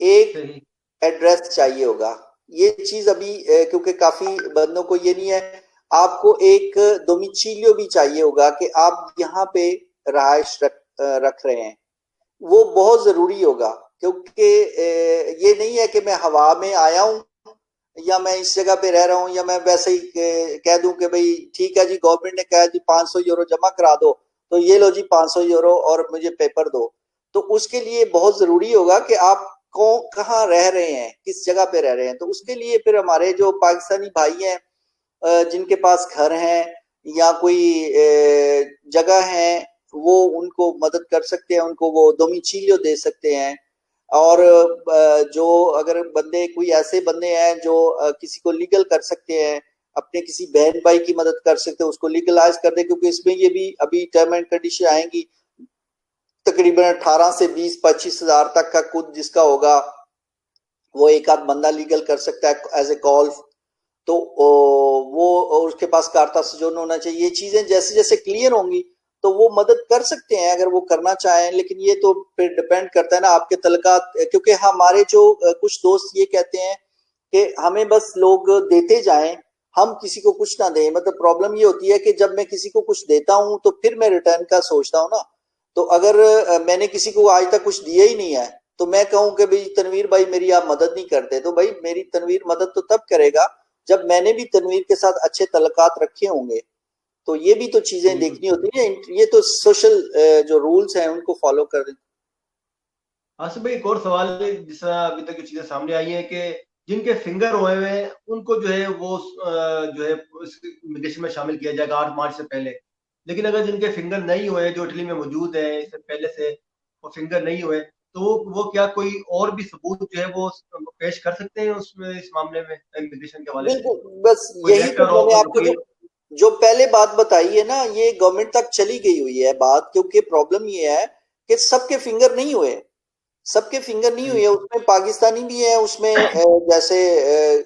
एक
सही।
एड्रेस चाहिए होगा। ये चीज अभी क्योंकि काफी बंदों को ये नहीं है, आपको एक डोमिचिलियो भी चाहिए होगा कि आप यहाँ पे रहायश रख रहे हैं, वो बहुत जरूरी होगा। क्योंकि ये नहीं है कि मैं हवा में आया हूँ या मैं इस जगह पे रह रहा हूँ, या मैं वैसे ही कह दूं कि भाई ठीक है जी, गवर्नमेंट ने कहा जी 500 यूरो जमा करा दो, तो ये लो जी 500 यूरो और मुझे पेपर दो। तो उसके लिए बहुत जरूरी होगा कि आप कहाँ रह रहे हैं, किस जगह पे रह रहे हैं। तो उसके लिए फिर हमारे जो पाकिस्तानी भाई हैं जिनके पास घर हैं या कोई जगह है, वो उनको मदद कर सकते हैं, उनको वो डोमिचिलियो दे सकते हैं। और जो अगर बंदे कोई ऐसे बंदे हैं जो किसी को लीगल कर सकते हैं, अपने किसी बहन भाई की मदद कर सकते हैं, उसको लीगलाइज कर दे, क्योंकि इसमें ये भी अभी टर्म एंड कंडीशन आएंगी। तकरीबन 18 से 20-25 हजार तक का खुद जिसका होगा वो एक आध बंदा लीगल कर सकता है एज ए कॉल। तो वो उसके पास कार्ता सजोन होना चाहिए। ये चीजें जैसे जैसे क्लियर होंगी तो वो मदद कर सकते हैं अगर वो करना चाहें। लेकिन ये तो फिर डिपेंड करता है ना आपके तलकात, क्योंकि हमारे जो कुछ दोस्त ये कहते हैं कि हमें बस लोग देते जाएं, हम किसी को कुछ ना दें। मतलब प्रॉब्लम ये होती है कि जब मैं किसी को कुछ देता हूं तो फिर मैं रिटर्न का सोचता हूं ना। तो अगर मैंने किसी को आज तक कुछ दिया ही नहीं है, तो मैं कहूं कि भाई तनवीर भाई मेरी आप मदद नहीं करते, तो भाई मेरी तनवीर मदद तो तब करेगा जब मैंने भी तनवीर के साथ अच्छे तल्लकात रखे होंगे। तो ये भी तो चीजें
बिल्कुल।
देखनी होती है। ये तो सोशल जो रूल्स हैं उनको फॉलो कर दें।
आसिफ भाई, एक और सवाल है, जिस तरह अभी तक जो चीजें सामने आई है कि जिनके फिंगर हुए हुए हैं उनको जो है वो जो है इमिग्रेशन में शामिल किया जाएगा 8 मार्च से पहले। लेकिन अगर जिनके फिंगर नहीं हुए, जो इटली में मौजूद है इससे पहले से, वो फिंगर नहीं हुए, तो वो क्या कोई और भी सबूत जो है वो पेश कर सकते हैं उसमें, इस मामले में इमिग्रेशन के हवाले से,
बिल्कुल, बस
कोई
यही तो
लेटर हो,
मैंने
कोई
आपको जो
वकील?
जो पहले बात बताई है ना, ये गवर्नमेंट तक चली गई हुई है बात, क्योंकि प्रॉब्लम ये है कि सबके फिंगर नहीं हुए, सबके फिंगर नहीं हुई
जी।
है, उसमें पाकिस्तानी भी है, उसमें जैसे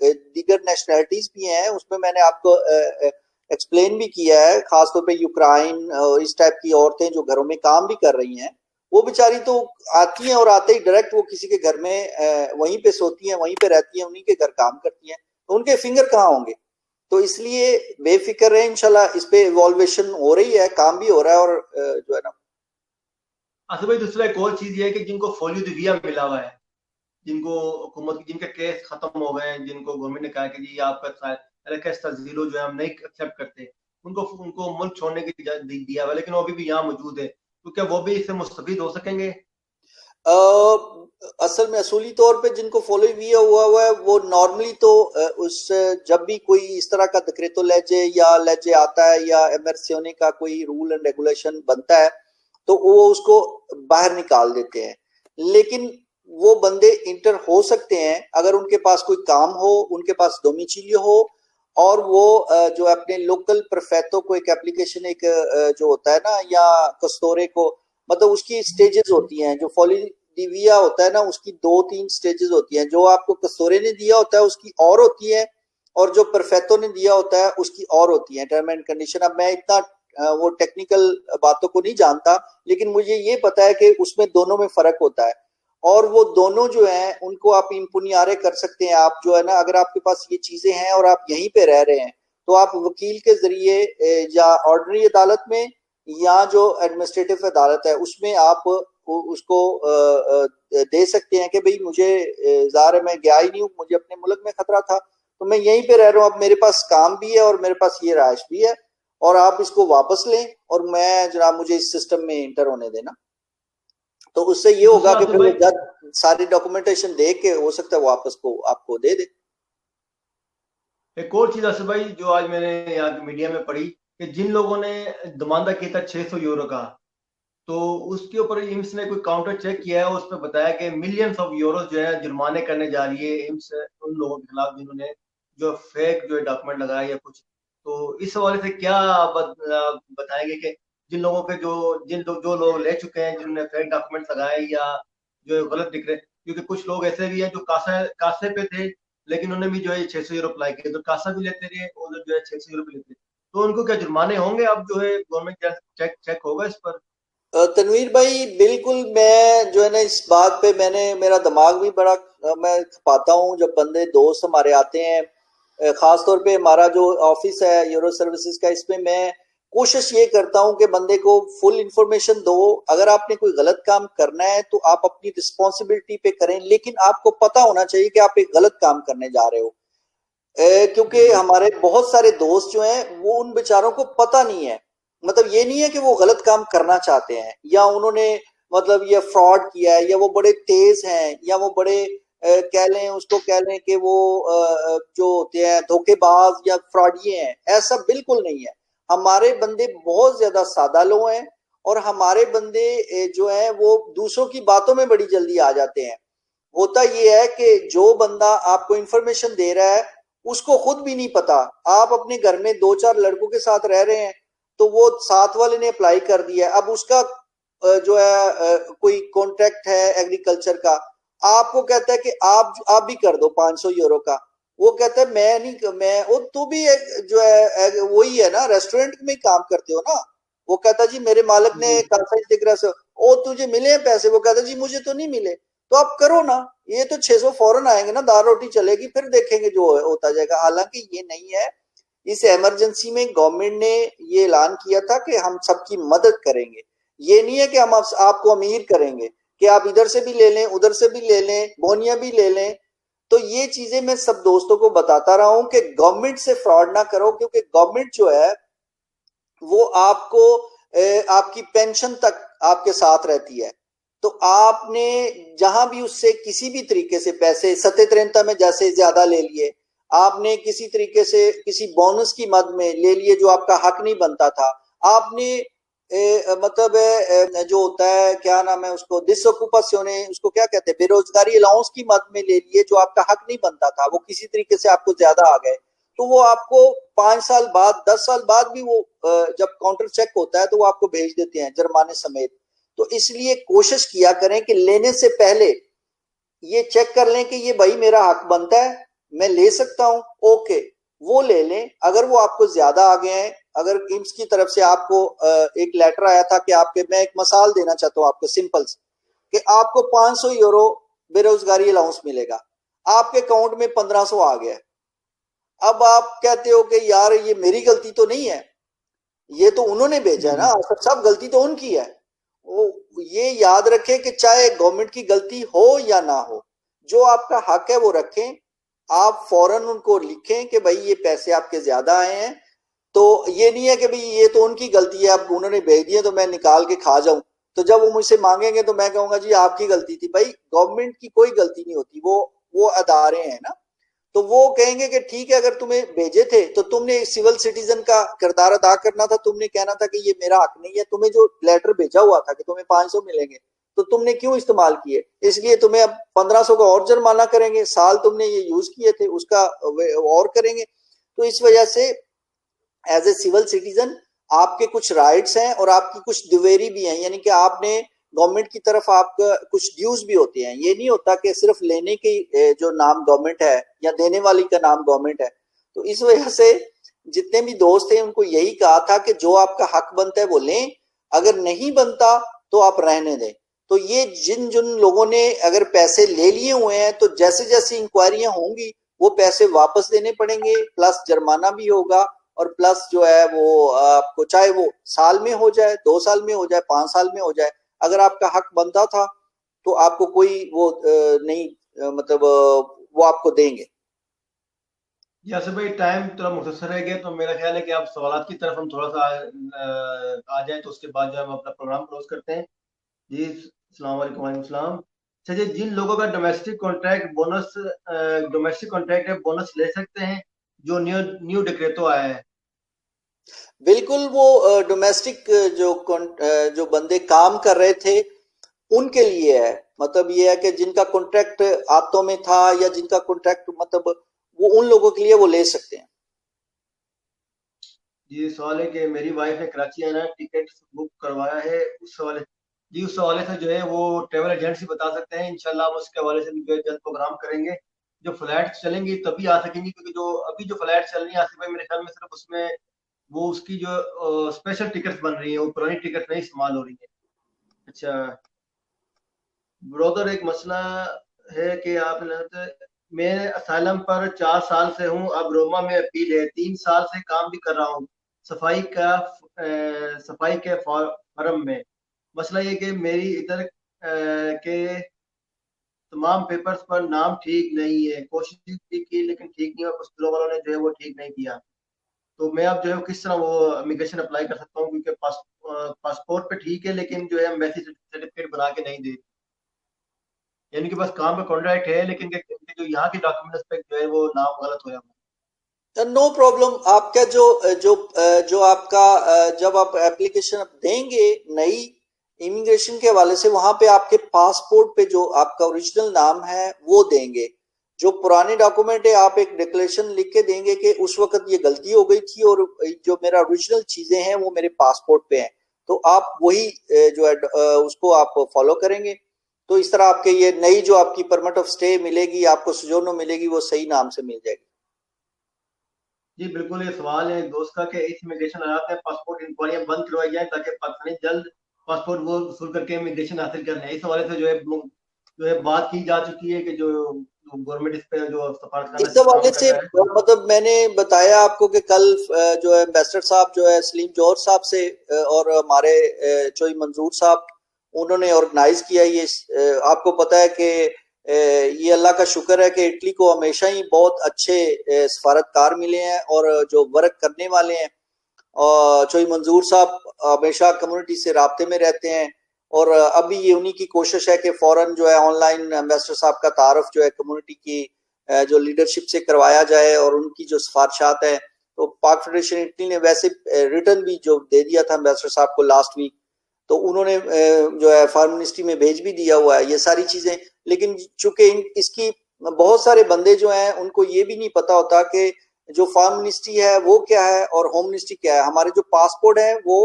दीगर नेशनैलिटीज भी हैं, उसमें मैंने आपको एक्सप्लेन भी किया है, खासतौर पे यूक्राइन और इस टाइप की औरतें जो घरों में काम भी कर रही हैं, वो बेचारी तो आती हैं और आते ही डायरेक्ट वो किसी के घर में वहीं पे सोती हैं, वहीं पे रहती हैं, उन्हीं के घर काम करती हैं, तो उनके फिंगर कहाँ होंगे? तो इसलिए बेफिक्र रहे, इंशाल्लाह इस पे इवॉल्वेशन हो रही है, काम भी हो रहा है, और जो है ना।
आसिफ भाई, दूसरा एक और चीज ये है कि जिनको फोलियो वीजा मिला हुआ है, जिनको हुकूमत की, जिनके केस खत्म हो गए हैं, जिनको गवर्नमेंट ने कहा कि जी आपका जीरो जो है हम नहीं एक्सेप्ट करते, उनको उनको मुल्क छोड़ने की दिया हुआ है, लेकिन वो अभी भी यहाँ मौजूद है, तो क्या वो भी इससे मुस्तफीद हो सकेंगे?
असल में असूली तौर पे जिनको फॉलो भी हुआ हुआ है वो नॉर्मली तो उस जब भी कोई इस तरह का डिक्रेतो लेजे या लेजे आता है या एमरसियोने का कोई रूल एंड रेगुलेशन बनता है, तो वो उसको बाहर निकाल देते हैं, लेकिन वो बंदे इंटर हो सकते हैं अगर उनके पास कोई काम हो, उनके पास डोमिचिलियो हो, और वो जो अपने लोकल प्रेफेक्टो को एक एप्लीकेशन, एक जो होता है ना, या कस्तोरे को, मतलब उसकी स्टेजेस होती हैं, जो फॉलिडिविया होता है ना उसकी 2-3 स्टेजेस होती हैं, जो आपको कस्तोरे ने दिया होता है उसकी और होती है, और जो परफेक्टो ने दिया होता है उसकी और होती है टर्म एंड कंडीशन। अब मैं इतना वो टेक्निकल बातों को नहीं जानता, लेकिन मुझे ये पता है कि उसमें दोनों में फर्क होता है, और वो दोनों जो है उनको आप इम्पुनियारे कर सकते हैं। आप जो है ना, अगर आपके पास ये चीजें हैं और आप यहीं पे रह रहे हैं, तो आप वकील के जरिए या ऑर्डनरी अदालत में या जो एडमिनिस्ट्रेटिव अदालत है उसमें आप उसको दे सकते हैं कि भाई मुझे ज़ाहिर है मैं गया ही नहीं हूँ, मुझे अपने मुल्क में खतरा था, तो मैं यहीं पे रह रहा हूँ, अब मेरे पास काम भी है और मेरे पास ये रहायश भी है, और आप इसको वापस लें और मैं जनाब मुझे इस सिस्टम में इंटर होने देना। तो उससे ये होगा
दूसरा
कि
आसिफ
फिर वो
भाई,
जज सारी डॉक्यूमेंटेशन देख के हो सकता है वो वापस को आपको दे दे।
एक और चीज आसिफ भाई जो आज मैंने यहाँ मीडिया में पढ़ी, कि जिन लोगों ने दमांदा किया था 600 यूरो का, तो उसके ऊपर इम्स ने कोई काउंटर चेक किया है, उस पर बताया कि मिलियंस ऑफ यूरो जो है जुर्माने करने जा रही है इम्स उन लोगों के खिलाफ जिन्होंने जो फेक जो है डॉक्यूमेंट लगाए या कुछ। तो इस हवाले से क्या बताएंगे कि जिन लोगों के जो लोग ले चुके हैं, जिन्होंने फेक डॉक्यूमेंट लगाए या जो गलत दिख रहे, क्योंकि कुछ लोग ऐसे भी हैं जो कासे पे थे, लेकिन उन्होंने भी जो है 600 यूरो अप्लाई किए, तो कासा भी लेते रहे और जो है 600 यूरो भी लेते रहे, तो उनको क्या जुर्माने होंगे? अब जो है गवर्नमेंट चेक चेक होगा इस पर?
तनवीर भाई बिल्कुल, मैं जो है ना इस बात पे मैंने मेरा दिमाग भी बड़ा मैं खपाता हूँ जब बंदे दोस्त हमारे आते हैं, खास तौर पे हमारा जो ऑफिस है यूरो सर्विसेज का, इसमें मैं कोशिश ये करता हूँ कि बंदे को फुल इंफॉर्मेशन दो। अगर आपने कोई गलत काम करना है तो आप अपनी रिस्पॉन्सिबिलिटी पे करें, लेकिन आपको पता होना चाहिए कि आप एक गलत काम करने जा रहे हो।
जी
क्योंकि
जी।
हमारे बहुत सारे दोस्त जो हैं वो उन बेचारों को पता नहीं है, मतलब ये नहीं है कि वो गलत काम करना चाहते हैं या उन्होंने मतलब ये फ्रॉड किया है या वो बड़े तेज हैं या वो बड़े कह लें उसको कह लें कि वो जो होते हैं धोखेबाज या फ्रॉडिये हैं, ऐसा बिल्कुल नहीं है। हमारे बंदे बहुत ज्यादा सादा लोग हैं, और हमारे बंदे जो हैं वो दूसरों की बातों में बड़ी जल्दी आ जाते हैं। होता ये है कि जो बंदा आपको इंफॉर्मेशन दे रहा है उसको खुद भी नहीं पता, आप अपने घर में 2-4 लड़कों के साथ रह रहे हैं, तो वो साथ वाले ने अप्लाई कर दिया है, अब उसका जो है कोई कॉन्ट्रैक्ट है एग्रीकल्चर का, आपको कहता है कि आप भी कर दो 500 यूरो का, वो कहता है मैं नहीं, मैं वो तू भी जो है वही है ना, रेस्टोरेंट में काम करते हो ना, वो कहता जी मेरे मालिक ने
जी
कहा दिख रहा है, ओ तुझे मिले हैं पैसे, वो कहता जी मुझे तो नहीं मिले, तो आप करो ना, ये तो 600 फौरन आएंगे ना, दाल रोटी चलेगी, फिर देखेंगे जो होता जाएगा। हालांकि ये नहीं है, इस इमरजेंसी में गवर्नमेंट ने ये ऐलान किया था कि हम सबकी मदद करेंगे, ये नहीं है कि हम आपको अमीर करेंगे कि आप इधर से भी ले लें उधर से भी ले लें बोनिया भी ले लें। तो ये चीजें मैं सब दोस्तों को बताता रहा हूं कि गवर्नमेंट से फ्रॉड ना करो, क्योंकि गवर्नमेंट जो है वो आपको आपकी पेंशन तक आपके साथ रहती है, तो आपने जहां भी उससे किसी भी तरीके से पैसे सत्यत्रेंता में जैसे ज्यादा ले लिए, आपने किसी तरीके से किसी बोनस की मद में ले लिए जो आपका हक नहीं बनता था, आपने मतलब जो होता है, क्या नाम है उसको, डिसोकुपासियोने, उसको क्या कहते हैं, बेरोजगारी अलाउंस की मद में ले लिए, जो आपका हक नहीं बनता था, वो किसी तरीके से आपको ज्यादा आ गए, तो वो आपको 5 साल बाद, 10 साल बाद भी वो जब काउंटर चेक होता है तो वो आपको भेज देते हैं जुर्माने समेत। तो इसलिए कोशिश किया करें कि लेने से पहले ये चेक कर लें कि ये भाई मेरा हक बनता है, मैं ले सकता हूं, ओके वो ले लें। अगर वो आपको ज्यादा आ गए हैं, अगर इम्स की तरफ से आपको एक लेटर आया था कि आपके, मैं एक मिसाल देना चाहता हूं आपको सिंपल कि आपको 500 यूरो बेरोजगारी अलाउंस मिलेगा, आपके अकाउंट में 1500 आ गया। अब आप कहते हो कि यार ये मेरी गलती तो नहीं है, ये तो उन्होंने भेजा है
जी
ना, सब गलती तो उनकी है। वो ये याद रखें कि चाहे गवर्नमेंट की गलती हो या ना हो, जो आपका हक है वो रखें। आप फौरन उनको लिखें कि भाई ये पैसे आपके ज्यादा आए हैं, तो ये नहीं है कि भाई ये तो उनकी गलती है, अब उन्होंने भेज दिए तो मैं निकाल के खा जाऊं। तो जब वो मुझसे मांगेंगे तो मैं कहूंगा जी आपकी गलती थी। भाई गवर्नमेंट की कोई गलती नहीं होती, वो अदारे हैं ना। तो वो कहेंगे कि ठीक है, अगर तुम्हें भेजे थे तो तुमने सिविल सिटीजन का किरदार अदा करना था, तुमने कहना था कि ये मेरा हक नहीं है, तुम्हें जो लेटर भेजा हुआ था कि तुम्हें 500 मिलेंगे, तो तुमने क्यों इस्तेमाल किए, इसलिए तुम्हें अब 1500 का और जुर्माना करेंगे, साल तुमने ये यूज किए थे उसका और करेंगे। तो इस वजह से एज ए सिविल सिटीजन आपके कुछ राइट्स हैं और आपकी कुछ ड्यूवेरी भी हैं, यानी कि आपने गवर्नमेंट की तरफ आपका कुछ ड्यूज भी होते हैं। ये नहीं होता कि सिर्फ लेने के जो नाम गवर्नमेंट है या देने वाली का नाम गवर्नमेंट है। तो इस वजह से जितने भी दोस्त थे उनको यही कहा था कि जो आपका हक बनता है वो लें, अगर नहीं बनता तो आप रहने दें। तो ये जिन जिन लोगों ने अगर पैसे ले लिए हुए हैं, तो जैसे जैसे इंक्वायरियां होंगी वो पैसे वापस देने पड़ेंगे, प्लस जुर्माना भी होगा, और प्लस जो है वो आपको, चाहे वो साल में हो जाए, 2 साल में हो जाए, 5 साल में हो जाए, अगर आपका हक बनता था तो आपको कोई वो नहीं, मतलब वो आपको देंगे।
जैसे भाई टाइम थोड़ा मुख्तसर है गया, तो मेरा ख्याल है कि आप सवालात की तरफ हम थोड़ा सा आ जाए, तो उसके बाद जो है हम अपना प्रोग्राम क्लोज करते हैं। जी अस्सलाम वालेकुम। वालेकुम सलाम। अच्छा जी, जिन लोगों का डोमेस्टिक कॉन्ट्रैक्ट है, बोनस ले सकते हैं, जो न्यू न्यू डिक्रेटो आया है।
बिल्कुल, वो डोमेस्टिक जो बंदे काम कर रहे थे उनके लिए है। मतलब ये है कि जिनका कॉन्ट्रैक्ट हाथों में था, या जिनका कॉन्ट्रैक्ट मतलब, वो उन लोगों के लिए वो ले सकते हैं।
जी सवाल है कि मेरी वाइफ ने कराची आना टिकट बुक करवाया है, उस हवाले, जी उस हवाले से जो है वो ट्रेवल एजेंट से बता सकते हैं, इंशाल्लाह हम उसके हवाले से भी जो है जल्द प्रोग्राम करेंगे। जो फ्लैट चलेंगी तभी आ सकेंगी, क्योंकि जो अभी जो फ्लैट चल रही है आसिफ भाई, मेरे ख्याल में सिर्फ उसमें वो उसकी जो स्पेशल टिकट्स बन रही है, वो पुरानी टिकट नहीं इस्तेमाल हो रही है। अच्छा ब्रदर, एक मसला है कि आप, मैं असाइलम पर 4 साल से हूँ, अब रोमा में अपील है, 3 साल से काम भी कर रहा हूँ सफाई के फर्म में। मसला ये कि मेरी इधर के तमाम पेपर्स पर नाम ठीक नहीं है, कोशिश भी की लेकिन ठीक नहीं, और कुछ लोगों वालों ने जो है वो ठीक नहीं किया। तो मैं अब जो है किस तरह वो इमिग्रेशन अप्लाई कर सकता हूँ, क्योंकि पासपोर्ट पे ठीक है, लेकिन जो है एम्बेसी सर्टिफिकेट बना के नहीं दे, यानी कि बस काम का कॉन्ट्रैक्ट है, लेकिन जो यहाँ के डॉक्यूमेंट्स पे जो है वो नाम गलत होया।
No problem. आपका जो जो जो आपका जब आप एप्लीकेशन देंगे नई इमिग्रेशन के हवाले से, वहां पे आपके पासपोर्ट पे जो आपका ओरिजिनल नाम है वो देंगे। जो पुराने डॉक्यूमेंट है, आप एक डिक्लेरेशन लिख के देंगे कि उस वक्त ये गलती हो गई थी और जो मेरा ओरिजिनल चीजें हैं वो मेरे पासपोर्ट पे हैं। तो आप वही जो है उसको आप फॉलो करेंगे। तो इस तरह आपके ये नई जो आपकी परमिट ऑफ स्टे मिलेगी, आपको सोजोर्नो मिलेगी, वो सही नाम से मिल जाएगी।
जी बिल्कुल, ये सवाल है एक दोस्त का कि इस इमिग्रेशन हालात में पासपोर्ट इंक्वायरियां बंद करवाई जाए, ताकि पाकिस्तानी जल्द पासपोर्ट वो वसूल करके इमिग्रेशन हासिल कर लें। इस हवाले से जो है बात की जा चुकी है कि जो गवर्नमेंट इस पे जो
इस
सफारतखाना काम
हवाले
कर
से
रहा है।
मतलब मैंने बताया आपको कि कल जो है एम्बेसडर साहब जो है सलीम जौहर साहब से और हमारे चोई मंजूर साहब, उन्होंने ऑर्गेनाइज किया ये। आपको पता है कि ये अल्लाह का शुक्र है कि इटली को हमेशा ही बहुत अच्छे सफारतकार मिले हैं और जो वर्क करने वाले हैं। और चोई मंजूर साहब हमेशा कम्युनिटी से राब्ते में रहते हैं, और अभी ये उन्हीं की कोशिश है कि फौरन जो है ऑनलाइन एम्बेसडर साहब का तारुफ जो है कम्युनिटी की जो लीडरशिप से करवाया जाए, और उनकी जो सिफारिशात है तो पाक फेडरेशन इटली ने वैसे रिटर्न भी जो दे दिया था एम्बेसडर साहब को लास्ट वीक, तो उन्होंने जो है फॉरेन मिनिस्ट्री में भेज भी दिया हुआ है ये सारी चीजें। लेकिन चूंकि इसकी बहुत सारे बंदे जो हैं उनको ये भी नहीं पता होता कि जो फॉरेन मिनिस्ट्री है वो क्या है और होम मिनिस्ट्री क्या है। हमारे जो पासपोर्ट है वो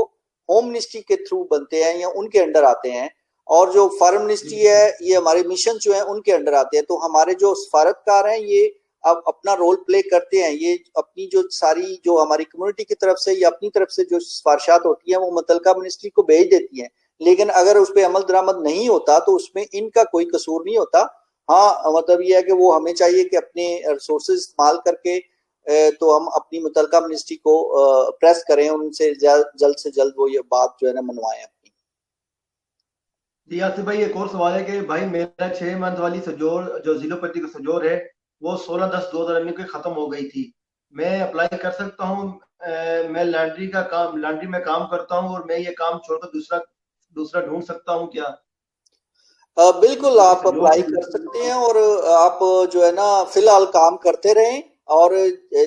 होम मिनिस्ट्री के थ्रू बनते हैं या उनके अंडर आते हैं, और जो फॉरेन मिनिस्ट्री है ये हमारे मिशन जो है उनके अंडर आते हैं। तो हमारे जो सफारतकार हैं ये अब अपना रोल प्ले करते हैं, ये अपनी जो सारी जो हमारी कम्युनिटी की तरफ से या अपनी तरफ से जो सिफारिशात होती हैं वो मुतलका मिनिस्ट्री को भेज देती हैं। लेकिन अगर उस पर अमल दरामद नहीं होता तो उसमें इनका कोई कसूर नहीं होता। हाँ मतलब ये है कि वो हमें चाहिए कि अपने रिसोर्सेज इस्तेमाल करके तो हम अपनी मुतलका मिनिस्ट्री को प्रेस करें, उनसे जल्द से जल्द वो ये बात जो है ना मनवाएं अपनी।
जी आसिफ भाई एक और सवाल है कि भाई मेरा 6 मंथ वाली सजोर जो जिलोपति का सजोर है वो 16/10/2019 को खत्म हो गई थी। मैं अप्लाई कर सकता हूँ? मैं लॉन्ड्री में काम करता हूँ और मैं ये काम छोड़कर दूसरा दूसरा ढूंढ सकता हूँ क्या?
बिल्कुल
क्योंकि
आप
सजोर
अप्लाई कर सकते हैं और आप जो है ना फिलहाल काम करते रहें, और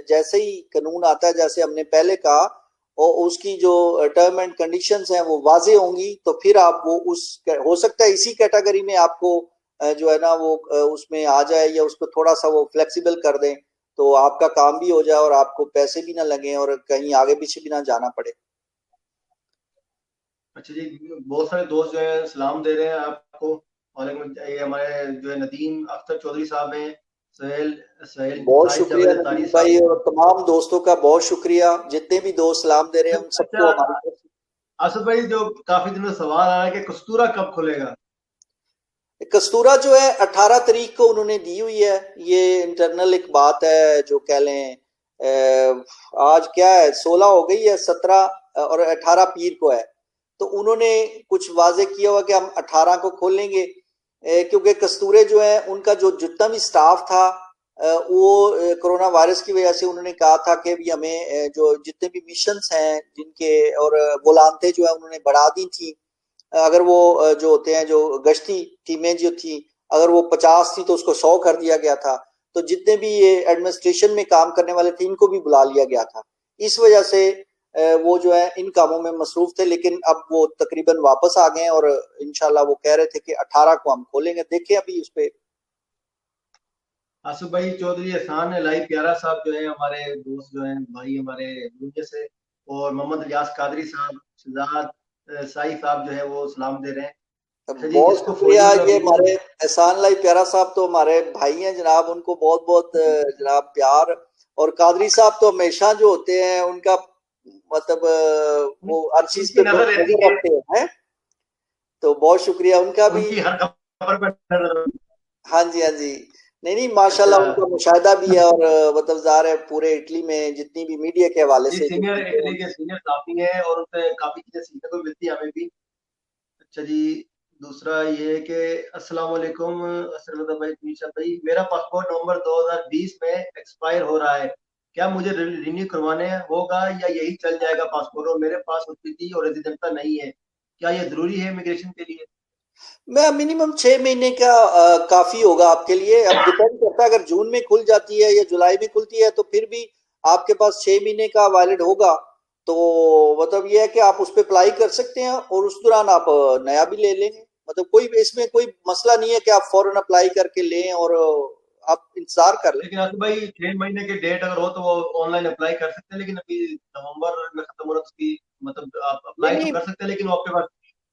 जैसे ही कानून आता है जैसे हमने पहले कहा और उसकी जो टर्म एंड कंडीशंस हैं वो वाजे होंगी तो फिर आप वो उस हो सकता है इसी कैटेगरी में आपको जो है ना वो उसमें आ जाए या उसको थोड़ा सा वो फ्लेक्सिबल कर दें, तो आपका काम भी हो जाए और आपको पैसे भी ना लगे और कहीं आगे पीछे भी ना जाना पड़े।
अच्छा जी, बहुत सारे दोस्त जो है सलाम दे रहे हैं आपको। और ये हमारे जो है नदीम अख्तर चौधरी साहब हैं, सोहेल सोहेल
बहुत
साहिब
शुक्रिया
जावेद अतारी
नदीम
साहब
भाई
हैं।
और तमाम दोस्तों का बहुत शुक्रिया, जितने भी दोस्त सलाम दे रहे हैं उन
अच्छा
सबको हमारी तरफ से।
आसिफ भाई, जो काफी दिनों से सवाल आ रहा है कि कस्तूरा कब खुलेगा?
कस्तूरा जो है 18 तारीख को उन्होंने दी हुई है, ये इंटरनल एक बात है जो कह लें। आज क्या है 16 हो गई है, 17 और 18 पीर को है, तो उन्होंने कुछ वाजे किया हुआ कि हम 18 को खोलेंगे। क्योंकि कस्तूरे जो है उनका जो जितना भी स्टाफ था वो कोरोना वायरस की वजह से उन्होंने कहा था कि भी हमें जो जितने भी मिशंस हैं जिनके और वोलांते जो है उन्होंने बढ़ा दी थी। अगर वो जो होते हैं जो गश्ती टीमें जो थी अगर वो 50 थी तो उसको 100 कर दिया गया था। तो जितने भी ये एडमिनिस्ट्रेशन में काम करने वाले थे इनको भी बुला लिया गया था। इस वजह से वो जो है इन कामों में मसरूफ थे, लेकिन अब वो तकरीबन वापस आ गए और इंशाल्लाह वो कह रहे थे कि 18 को हम खोलेंगे। देखें अभी उस पे।
आसिफ भाई, चौधरी एहसान लाई प्यारा साहब जो है हमारे दोस्त जो हैं भाई हमारे दुनिया से, और मोहम्मद इलियास कादरी साहब, शहजाद साई साहब जो है वो सलाम दे रहे हैं। अच्छा जी,
बहुत
जिसको
शुक्रिया।
फौजियों का
ये
वीडियो।
हमारे एहसान लाई प्यारा साहब तो हमारे भाई हैं जनाब, उनको बहुत बहुत जनाब प्यार। और कादरी साहब तो हमेशा जो होते हैं उनका मतलब वो हर चीज
उनकी
पे
नजर रहती
नजर
है,
रखते हैं। तो बहुत शुक्रिया उनका भी।
उनकी हर खबर पर नजर।
हाँ जी हाँ जी। नहीं नहीं माशाल्लाह
अच्छा
उनका मुशाहिदा भी है और मतलब ज़ाहिर है पूरे इटली में जितनी भी मीडिया के हवाले
जी,
से जो
सीनियर
चीजें
इटली के सीनियर साथी हैं और उनसे काफी चीजें सीखने को मिलती है हमें भी। अच्छा जी, दूसरा ये है कि अस्सलाम वालेकुम असरद भाई, नीशा भाई, मेरा पासपोर्ट नवंबर 2020 में एक्सपायर हो रहा है, क्या मुझे रिन्यू करवाने होगा या यही चल जाएगा पासपोर्ट? और मेरे पास ओटीपी और रेजिडेंटता नहीं है, क्या ये जरूरी है इमिग्रेशन के लिए?
मैं मिनिमम 6 महीने का काफी होगा आपके लिए। अब डिपेंड करता है अगर जून में खुल जाती है या जुलाई में खुलती है तो फिर भी आपके पास 6 महीने का वैलिड होगा। तो मतलब ये है कि आप उस पर अप्लाई कर सकते हैं और उस दौरान आप नया भी ले लेंगे। मतलब कोई इसमें कोई मसला नहीं है कि आप फौरन अप्लाई करके लें और आप इंतजार कर लें।
लेकिन आसिफ भाई, 6 महीने की डेट अगर हो तो वो ऑनलाइन अप्लाई कर सकते हैं, लेकिन अभी नवंबर में खत्म हो रहा है तो उसकी मतलब आप
नहीं
अप्लाई तो
नहीं।
कर सकते हैं, लेकिन वो आपके पास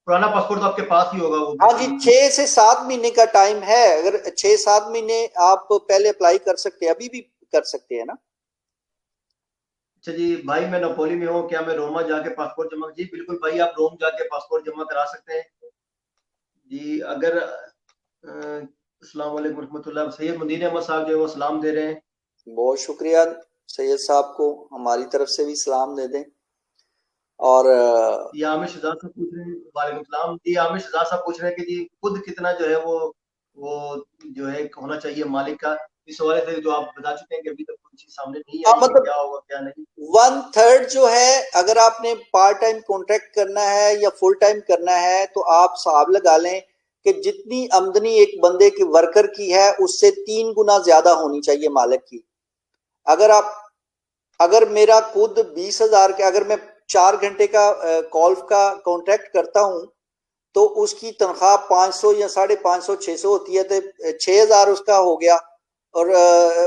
पुराना पासपोर्ट तो आपके पास ही होगा वो भी
हाँ जी,
सही।
6 से 7 महीने का टाइम है। अगर 6-7 महीने आप पहले अप्लाई कर सकते हैं, अभी भी कर सकते हैं ना।
अच्छा जी भाई, मैं नपोली में हूँ, क्या मैं रोमा जाके पासपोर्ट जमा? जी बिल्कुल भाई, आप रोम जाके पासपोर्ट जमा करा सकते हैं। जी अगर अस्सलाम वालेकुम रहमतुल्लाह, सैयद मुदीन अहमद साहब जो है वो सलाम दे रहे हैं।
बहुत शुक्रिया सैयद साहब को, हमारी तरफ से भी सलाम दे दें। और
जी आमिर शहजाद साहब पूछ रहे हैं, वालेकुम सलाम जी, आमिर शहजाद साहब पूछ रहे हैं कि जी खुद कितना जो है वो जो है होना चाहिए मालिक का? इस हवाले से जो आप बता चुके हैं कि अभी तक कोई चीज सामने नहीं आई कि
मतलब
क्या होगा क्या नहीं।
1/3 जो है, अगर आपने पार्ट टाइम कॉन्ट्रैक्ट करना है या फुल टाइम करना है तो आप हिसाब लगा लें कि जितनी आमदनी एक बंदे की वर्कर की है उससे 3 गुना ज्यादा होनी चाहिए मालिक की। अगर आप अगर मेरा खुद 20,000 के, अगर मैं 4 घंटे का कॉल्फ का कॉन्ट्रैक्ट करता हूं, तो उसकी तनख्वाह 500 या 550 600 होती है, तो 6,000 उसका हो गया, और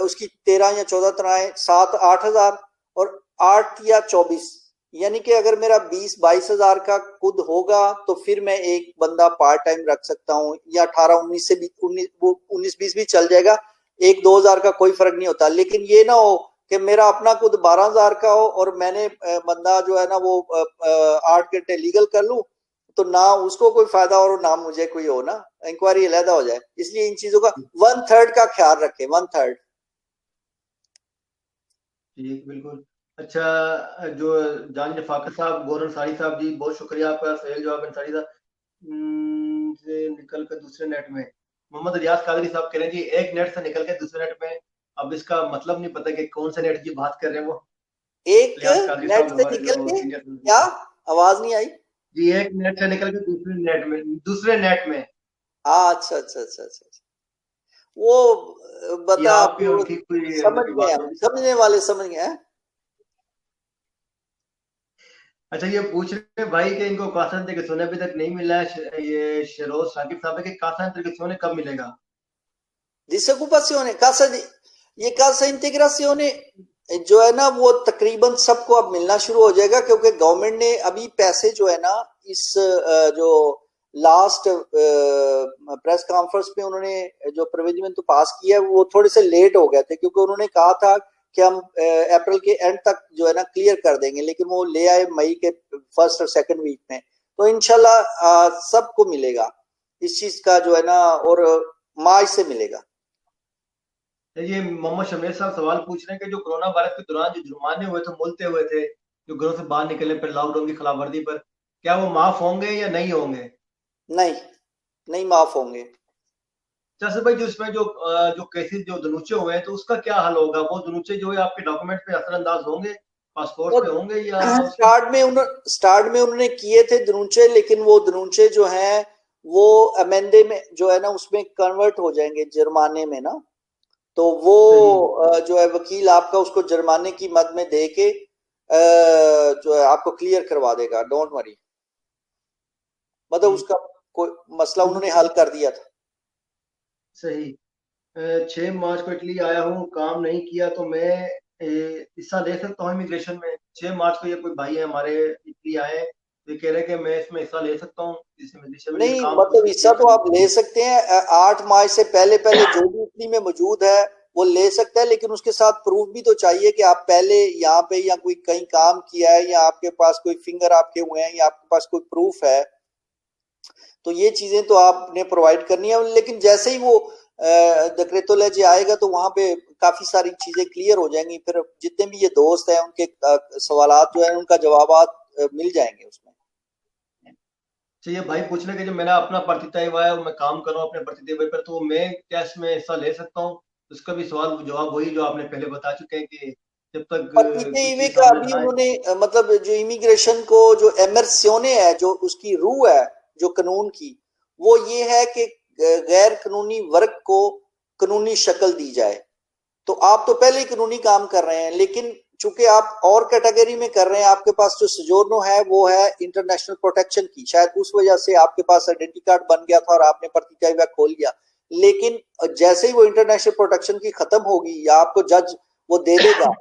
उसकी 13 या 14 तनख्वाहें 7 8 हजार, और 8 या 24, यानी कि अगर मेरा 20 22 हजार का खुद होगा तो फिर मैं एक बंदा पार्ट टाइम रख सकता हूँ, या 18 19 से भी 19 20 भी चल जाएगा, 1 2 हजार का कोई फर्क नहीं होता। लेकिन ये ना हो कि मेरा अपना खुद 12,000 का हो और मैंने बंदा जो है ना वो 8 घंटे लीगल कर लूं, तो ना उसको कोई फायदा और ना मुझे कोई हो, ना इंक्वायरी अलहदा हो जाए। इसलिए इन चीजों का 1/3 का ख्याल रखें, 1/3।
ठीक, बिल्कुल। अच्छा, जो जान फाकत साहब, गौर अंसारी साहब जी, बहुत शुक्रिया आपका सही जवाब अंसारी साहब। से निकल कर दूसरे नेट में, मोहम्मद रियाज कादरी साहब कह रहे हैं जी एक नेट से निकल के दूसरे नेट में। अब इसका मतलब नहीं पता कि कौन से नेट की बात कर रहे हैं वो।
एक
रियाज कादरी
नेट
साहब
से
हमारे
निकल
जो
के,
सीनियर
क्या आवाज नहीं आई?
जी, एक नेट से निकल के दूसरे नेट में
अच्छा अच्छा अच्छा अच्छा अच्छा। वो
ये
बता
आपकी
आप,
उनकी कोई अंदर
समझ
की
गए
बात
हम,
होगी।
समझने वाले समझ गए हैं।
अच्छा, ये पूछ रहे हैं भाई कि इनको कासा इंटीग्रेशन अभी तक नहीं मिला है। ये शरोज साकिब साहब है कि कासा इंटीग्रेशन कब मिलेगा?
Disoccupazione, casa di, ये casa integrazione जो है ना वो तकरीबन सबको अब मिलना शुरू हो जाएगा, क्योंकि गवर्नमेंट ने अभी पैसे जो है ना इस जो लास्ट प्रेस कॉन्फ्रेंस में उन्होंने जो प्रोविजन तो पास किया है वो थोड़े से लेट हो गए थे, क्योंकि उन्होंने कहा था कि हम अप्रैल के एंड तक जो है ना क्लियर कर देंगे, लेकिन वो ले आए मई के फर्स्ट और सेकंड वीक में। तो इंशाल्लाह सबको मिलेगा इस चीज का जो है ना, और मार्च से मिलेगा।
ये मोहम्मद शमीर साहब सवाल पूछ रहे हैं कि जो कोरोना वायरस के दौरान जो जुर्माने हुए थे, मुलते हुए थे, जो घरों से बाहर निकलने पर, लॉकडाउन की खिलाफवर्जी पर, क्या वो माफ होंगे या नहीं होंगे?
नहीं, नहीं माफ होंगे।
जैसे भाई जो इसमें जो केसेस जो दनुचे हुए हैं, तो उसका क्या हल होगा? वो दनुचे जो है आपके डॉक्यूमेंट पे असरअंदाज होंगे, पासपोर्ट
और
पे होंगे, या उसकी?
स्टार्ट में उन्होंने किए थे धनुचे, लेकिन वो धनुचे जो हैं वो अमेंडे में जो है ना उसमें कन्वर्ट हो जाएंगे जुर्माने में ना। तो वो
सही।
जो है वकील आपका उसको जुर्माने की मद में दे के जो है आपको क्लियर करवा देगा, डोंट वरी। मतलब
ठीक।
उसका कोई मसला उन्होंने हल कर दिया था।
सही। 6 मार्च को इटली आया हूँ, काम नहीं किया तो मैं हिस्सा ले सकता हूँ इमिग्रेशन में? 6 मार्च को ये कोई भाई है हमारे, इटली आए, तो ये कह रहे हैं कि मैं इसमें हिस्सा ले सकता हूँ इस इमिग्रेशन में, ये
नहीं
काम
मतलब
कुछ
हिस्सा तो
इमिग्रेशन
आप ले सकते हैं, 8 मार्च से पहले पहले जो भी इटली में मौजूद है वो ले सकता है, लेकिन उसके साथ प्रूफ भी तो चाहिए कि आप पहले यहाँ पे या कोई कहीं काम किया है, या आपके पास कोई फिंगर आपके हुए हैं, या आपके पास कोई प्रूफ है। तो ये चीजें तो आपने प्रोवाइड करनी है, लेकिन जैसे ही वो डिक्रेतो लेजे आएगा तो वहां पे काफी सारी चीजें क्लियर हो जाएंगी, फिर जितने भी ये दोस्त हैं उनके सवालात जो है उनका जवाबात मिल जाएंगे उसमें।
चाहिए। भाई पूछ रहे कि जो मेरा अपना प्रतितय हुआ है और मैं काम कर रहा हूँ अपने प्रतितय पर, तो मैं क्या इसमें हिस्सा ले सकता हूँ? उसका भी सवाल जवाब वही जो आपने पहले बता चुके हैं कि जब तक
पतिते
कोई
ईवे
चीज
का
सामने
अभी
ना आए।
उन्होंने मतलब जो इमिग्रेशन को जो एमरस्योने है, जो उसकी रूह है जो कानून की, वो ये है कि गैर कानूनी वर्ग को कानूनी शक्ल दी जाए। तो आप तो पहले ही कानूनी काम कर रहे हैं, लेकिन चूंकि आप और कैटेगरी में कर रहे हैं, आपके पास जो सजोर्नो है वो है इंटरनेशनल प्रोटेक्शन की, शायद उस वजह से आपके पास आइडेंटिटी कार्ड बन गया था और आपने प्रतिक्रिया खोल लिया। लेकिन जैसे ही वो इंटरनेशनल प्रोटेक्शन की खत्म होगी, या आपको जज वो दे देगा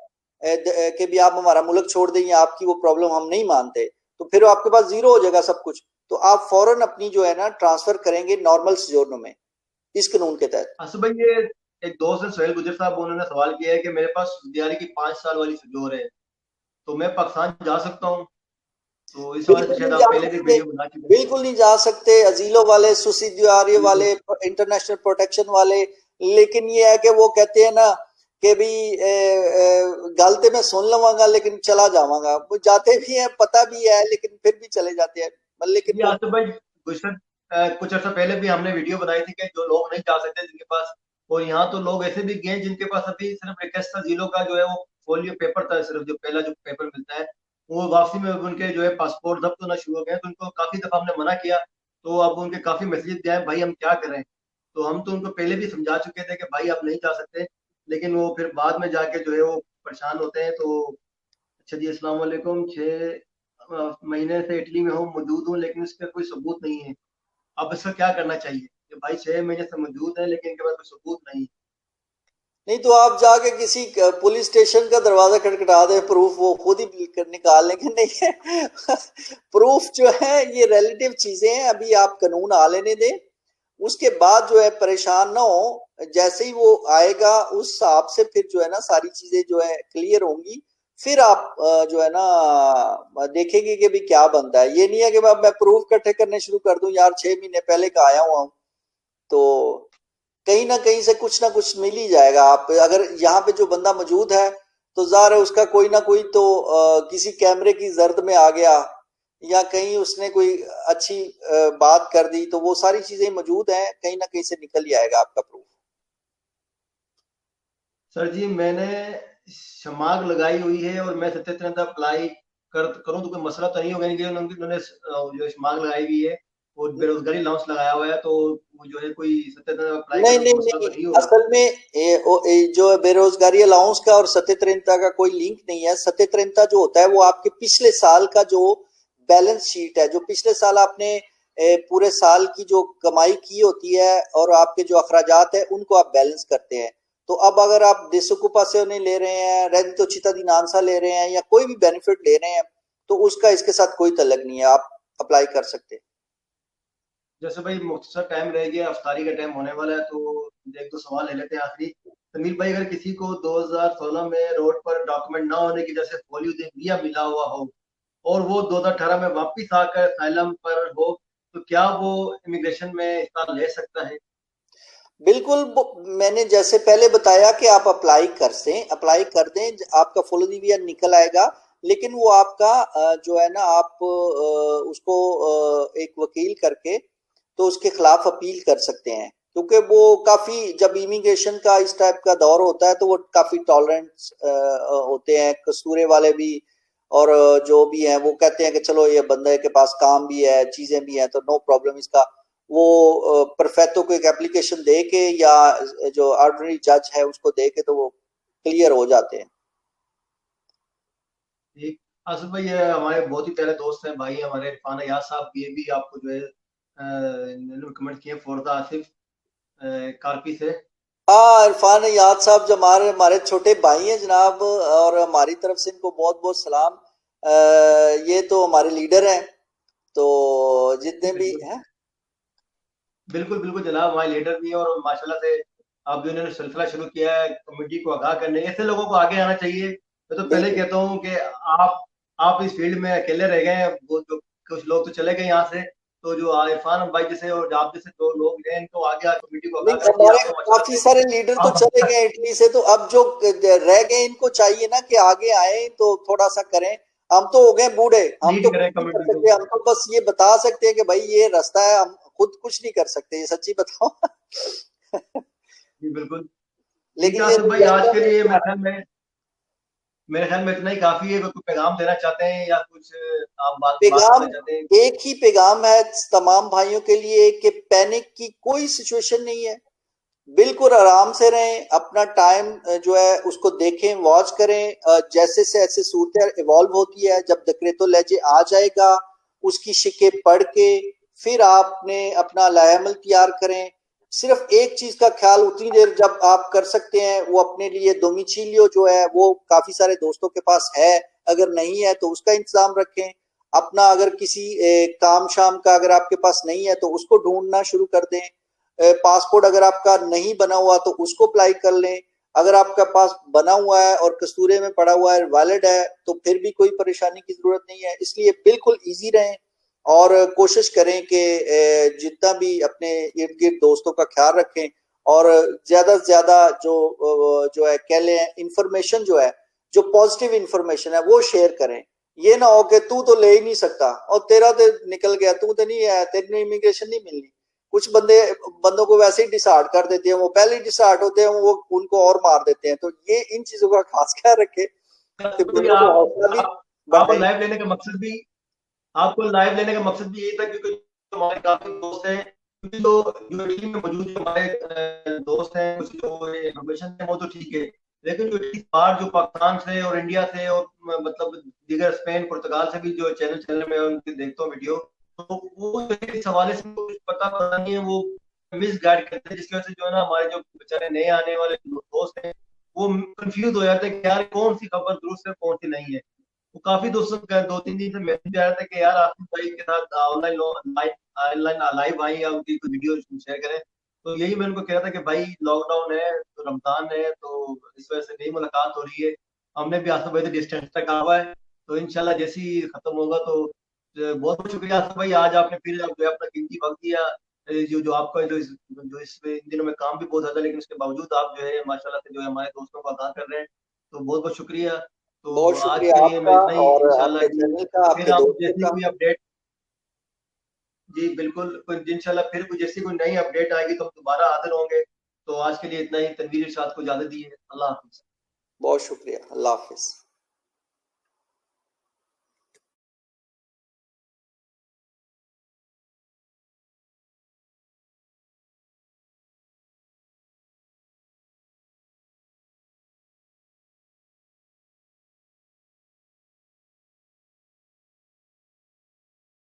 कि भी आप हमारा मुल्क छोड़ दें, या आपकी वो प्रॉब्लम हम नहीं मानते, तो फिर आपके पास जीरो हो जाएगा सब कुछ। तो आप फौरन अपनी जो है ना ट्रांसफर करेंगे नॉर्मल सजोर्नो में इस कानून के तहत।
असु भाई, ये एक दोस्त है सोहेल गुजर साहब, उन्होंने सवाल किया है कि मेरे पास दियारी की 5 साल वाली सजोर है, तो मैं पाकिस्तान जा सकता हूँ? तो इस हवाले से
बिल्कुल
शायद
नहीं
आप
जा
पहले भी
सकते,
वीडियो बना चुके हैं।
बिल्कुल नहीं जा सकते, अजीलों वाले, सुसिद्वारी
बिल्कुल।
वाले, इंटरनेशनल प्रोटेक्शन वाले। लेकिन ये है कि वो कहते हैं ना कि भी गलते मैं सुन लवांगा लेकिन चला जावांगा, वो जाते भी हैं पता भी है लेकिन फिर भी चले जाते हैं। लेकिन
जी
वो
आसिफ भाई, कुछ अर्सा पहले भी हमने वीडियो बनाई थी कि जो लोग नहीं जा सकते जिनके पास, और यहाँ तो लोग ऐसे भी गए हैं जिनके पास अभी सिर्फ रिक्वेस्ट था, जिलों का जो है वो फोलियो पेपर था, सिर्फ जो पहला जो पेपर मिलता है, वो वापसी में उनके जो है पासपोर्ट जब्त होना शुरू हो गए, तो उनको काफी दफा हमने मना किया। तो अब उनके काफी मैसेज गए हैं, भाई हम क्या करें? तो हम तो उनको पहले भी समझा चुके थे कि भाई आप नहीं जा सकते, लेकिन वो फिर बाद में जाके जो है वो परेशान होते हैं। तो अच्छा जी, अस्सलाम वालेकुम। 6 महीने से इटली में हूँ, मौजूद हूँ, लेकिन इस पर कोई सबूत नहीं है। अब इसका क्या करना चाहिए कि भाई 6 महीने से मौजूद है लेकिन इनके पास कोई सबूत नहीं।
नहीं तो आप जाके किसी पुलिस स्टेशन का दरवाजा खटखटा दें, प्रूफ वो खुद ही निकाल लेंगे। नहीं है प्रूफ जो है ये रिलेटिव चीजें हैं, अभी आप कानून आ लेने दें, उसके बाद जो है परेशान ना हो। जैसे ही वो आएगा उस हिसाब से फिर जो है ना सारी चीजें जो है क्लियर होंगी। फिर आप जो है ना देखेंगे कि भी क्या बनता है। ये नहीं है कि मैं प्रूफ इकट्ठे करने शुरू कर दूं, यार 6 महीने पहले का आया हुआ हूं, तो कहीं ना कहीं से कुछ ना कुछ मिल ही जाएगा। आप अगर यहाँ पे जो बंदा मौजूद है तो जाहिर है उसका कोई ना कोई तो किसी कैमरे की जर्द में आ गया, या कहीं उसने कोई अच्छी बात कर दी, तो वो सारी चीजें मौजूद हैं, कहीं ना कहीं से निकल ही आएगा आपका प्रूफ।
सर जी, मैंने शमाग लगाई हुई है और मैं सत्येंद्र अप्लाई करूं तो कोई मसला तो नहीं होगा? इनके उन्होंने जो शमाग लगाई हुई है और बेरोजगारी अलाउंस लगाया हुआ है, तो वो जो है कोई सत्येंद्र अप्लाई
नहीं
करूं
नहीं
तो मसला
नहीं,
तो नहीं होगा?
असल में जो बेरोजगारी अलाउंस का और सत्येंद्रता का कोई लिंक नहीं है। सत्येंद्रता जो होता है वो आपके पिछले साल का जो बैलेंस शीट है, जो पिछले साल आपने पूरे साल की जो कमाई की होती है और आपके जो अखराजात है उनको आप बैलेंस करते हैं। तो अब अगर आप देशोकुपा से उन्हें ले रहे हैं, रेडितो चितादिनांसा ले रहे हैं, या कोई भी बेनिफिट ले रहे हैं, तो उसका इसके साथ कोई तल्लक नहीं है, आप अप्लाई कर सकते हैं।
जैसे भाई मुख्तसर टाइम रह गया, अफ्तारी का टाइम होने वाला है, तो एक दो सवाल ले लेते हैं आखिरी। तमीर भाई, अगर किसी को 2016 में रोड पर डॉक्यूमेंट ना होने की वजह से पोलियो वीजा मिला हुआ हो और वो 2018 में वापिस आकर असylum पर हो, तो क्या वो इमिग्रेशन में हिस्सा ले सकता है?
बिल्कुल, मैंने जैसे पहले बताया कि आप अप्लाई कर दें, आपका फुल वीजा निकल आएगा। लेकिन वो आपका जो है ना, आप उसको एक वकील करके तो उसके खिलाफ अपील कर सकते हैं, क्योंकि वो काफी, जब इमिग्रेशन का इस टाइप का दौर होता है तो वो काफी टॉलरेंट होते हैं, कसूरे वाले भी। और जो भी हैं वो कहते हैं कि चलो ये बंदे के पास काम भी है, चीजें भी हैं, तो नो प्रॉब्लम इसका। वो परफेक्टो को एक एप्लीकेशन दे के या जो ऑर्डिनरी जज है उसको दे के तो वो क्लियर हो जाते हैं।
ठीक। आसिफ भाई, ये हमारे बहुत ही प्यारे दोस्त हैं, भाई हमारे इरफान अयाज साहब, ये भी आपको जो है कमेंट किए, फोरदा आसिफ कारपी से।
हाँ, इरफान याद साहब जो हमारे हमारे छोटे भाई हैं जनाब, और हमारी तरफ से इनको बहुत बहुत सलाम। ये तो हमारे लीडर हैं, तो जितने भी
बिल्कुल
हैं।
बिल्कुल बिल्कुल जनाब, हमारे लीडर भी हैं, और माशाल्लाह से अब जो इन्होंने सिलसिला शुरू किया है कमेटी को आगाह करने, ऐसे लोगों को आगे आना चाहिए। मैं तो पहले ही
बिल्कुल
कहता हूँ कि आप इस फील्ड में अकेले रह गए हैं, वो जो कुछ लोग तो चले गए यहाँ से। तो जो इरफान भाई जैसे और आप जैसे जो लोग हैं, इनको आगे आकर कमेटी को
नहीं,
आगाह करिए।
हमारे
आप तो
काफी
माशाल्लाह
सारे लीडर
से
तो
आप
चले गए इटली से, तो अब जो रह गए इनको चाहिए ना कि आगे आए तो थोड़ा सा करें। हम तो हो गए बूढ़े, हम
लीड
तो
करें
कुछ नहीं कर
कमेटी को।
सकते, हम तो बस ये बता सकते हैं कि भाई ये रास्ता है, हम खुद कुछ नहीं कर सकते, ये सच्ची बताओ।
जी बिल्कुल। ठीक
लेकिन
है
ये
आसिफ भाई, आज के लिए मेरे ख्याल में इतना ही काफी है। कोई पैगाम देना चाहते हैं या कुछ आप बात
पैगाम
करना चाहते हैं?
एक ही पैगाम है तमाम भाइयों के लिए कि पैनिक की कोई सिचुएशन नहीं है। बिल्कुल आराम से रहें, अपना टाइम जो है उसको देखें, वॉच करें। जैसे से ऐसे सूरत इवॉल्व होती है, जब डिक्रेतो लेजे आ जाएगा उसकी शिकें पढ़ के फिर आपने अपना लाएमल तैयार करें। सिर्फ एक चीज का ख्याल उतनी देर जब आप कर सकते हैं, वो अपने लिए डोमिचिलियो जो है वो काफी सारे दोस्तों के पास है, अगर नहीं है तो उसका इंतजाम रखें। अपना अगर किसी काम शाम का अगर आपके पास नहीं है तो उसको ढूंढना शुरू कर दें। पासपोर्ट अगर आपका नहीं बना हुआ तो उसको अप्लाई कर लें। अगर आपका पास बना हुआ है और कस्तूरे में पड़ा हुआ है, वैलिड है, तो फिर भी कोई परेशानी की जरूरत नहीं है। इसलिए बिल्कुल इजी रहें और कोशिश करें कि जितना भी अपने इर्द गिर्द दोस्तों का ख्याल रखें, और ज्यादा से ज्यादा जो है कह लें इंफॉर्मेशन जो है, जो पॉजिटिव इंफॉर्मेशन है वो शेयर करें। ये ना हो कि तू तो ले ही नहीं सकता और तेरा तो निकल गया, तू तो नहीं है, तेरी इमिग्रेशन नहीं मिलनी। कुछ बंदों को वैसे ही डिसहार्ड कर देते हैं, वो पहले ही डिसहार्ड होते हैं, वो उनको और मार देते हैं। तो ये इन चीजों का खास ख्याल रखें कि
कोई
बंदों को हौसला भी
आपको
बढ़ाएं।
लाइव लेने का मकसद भी आपको लाइव लेने का मकसद भी यही था, क्योंकि हमारे काफी दोस्त हैं, क्योंकि जो जो टीम में मौजूद हमारे दोस्त हैं, कुछ जो इन्फॉर्मेशन है वो तो ठीक है, लेकिन जो इस बार जो पाकिस्तान से और इंडिया से और मतलब दीगर स्पेन पुर्तगाल से भी जो चैनल में उनकी देखता हूँ वीडियो, तो वो इस हवाले से कुछ पता नहीं है, वो मिस गाइड करते हैं, जिसकी वजह से जो है ना हमारे जो बेचारे नए आने वाले दोस्त हैं वो कंफ्यूज हो जाते हैं कि यार कौन सी खबर दुरुस्त है कौन सी नहीं है। वो काफी दोस्तों का 2-3 दिन से मैसेज आ रहा था कि यार आसिफ भाई के साथ ऑनलाइन ऑनलाइन लाइव आई या उनकी कोई वीडियो शेयर करें। तो यही मैं उनको कह रहा था कि भाई लॉकडाउन है तो रमजान है तो इस वजह से नहीं मुलाकात हो रही है। हमने भी आसिफ भाई से डिस्टेंस तक हुआ है, तो इंशाल्लाह जैसे ही खत्म होगा तो बहुत बहुत शुक्रिया आसिफ भाई, आज आपने फिर जो है अपना कीमती वक्त दिया। जो जो आपका जो इस इन दिनों में काम भी बहुत ज्यादा, लेकिन उसके बावजूद आप जो है माशाल्लाह से जो है हमारे दोस्तों को आगाह कर रहे हैं, तो बहुत बहुत शुक्रिया। तो
बहुत
आज
शुक्रिया
के लिए मैं
आपका
इतना ही,
और
इंशाल्लाह
आपके
जी
चैनल का,
फिर
आपके
आप
दोस्तों
जैसी
का।
कोई अपडेट, जी बिल्कुल, कोई इंशाल्लाह फिर कोई जैसी कोई नई अपडेट आएगी तो हम दोबारा हाजिर होंगे। तो आज के लिए इतना ही, तनवीर इरशाद को इजाजत दी है, अल्लाह हाफिज।
बहुत शुक्रिया, अल्लाह हाफिज।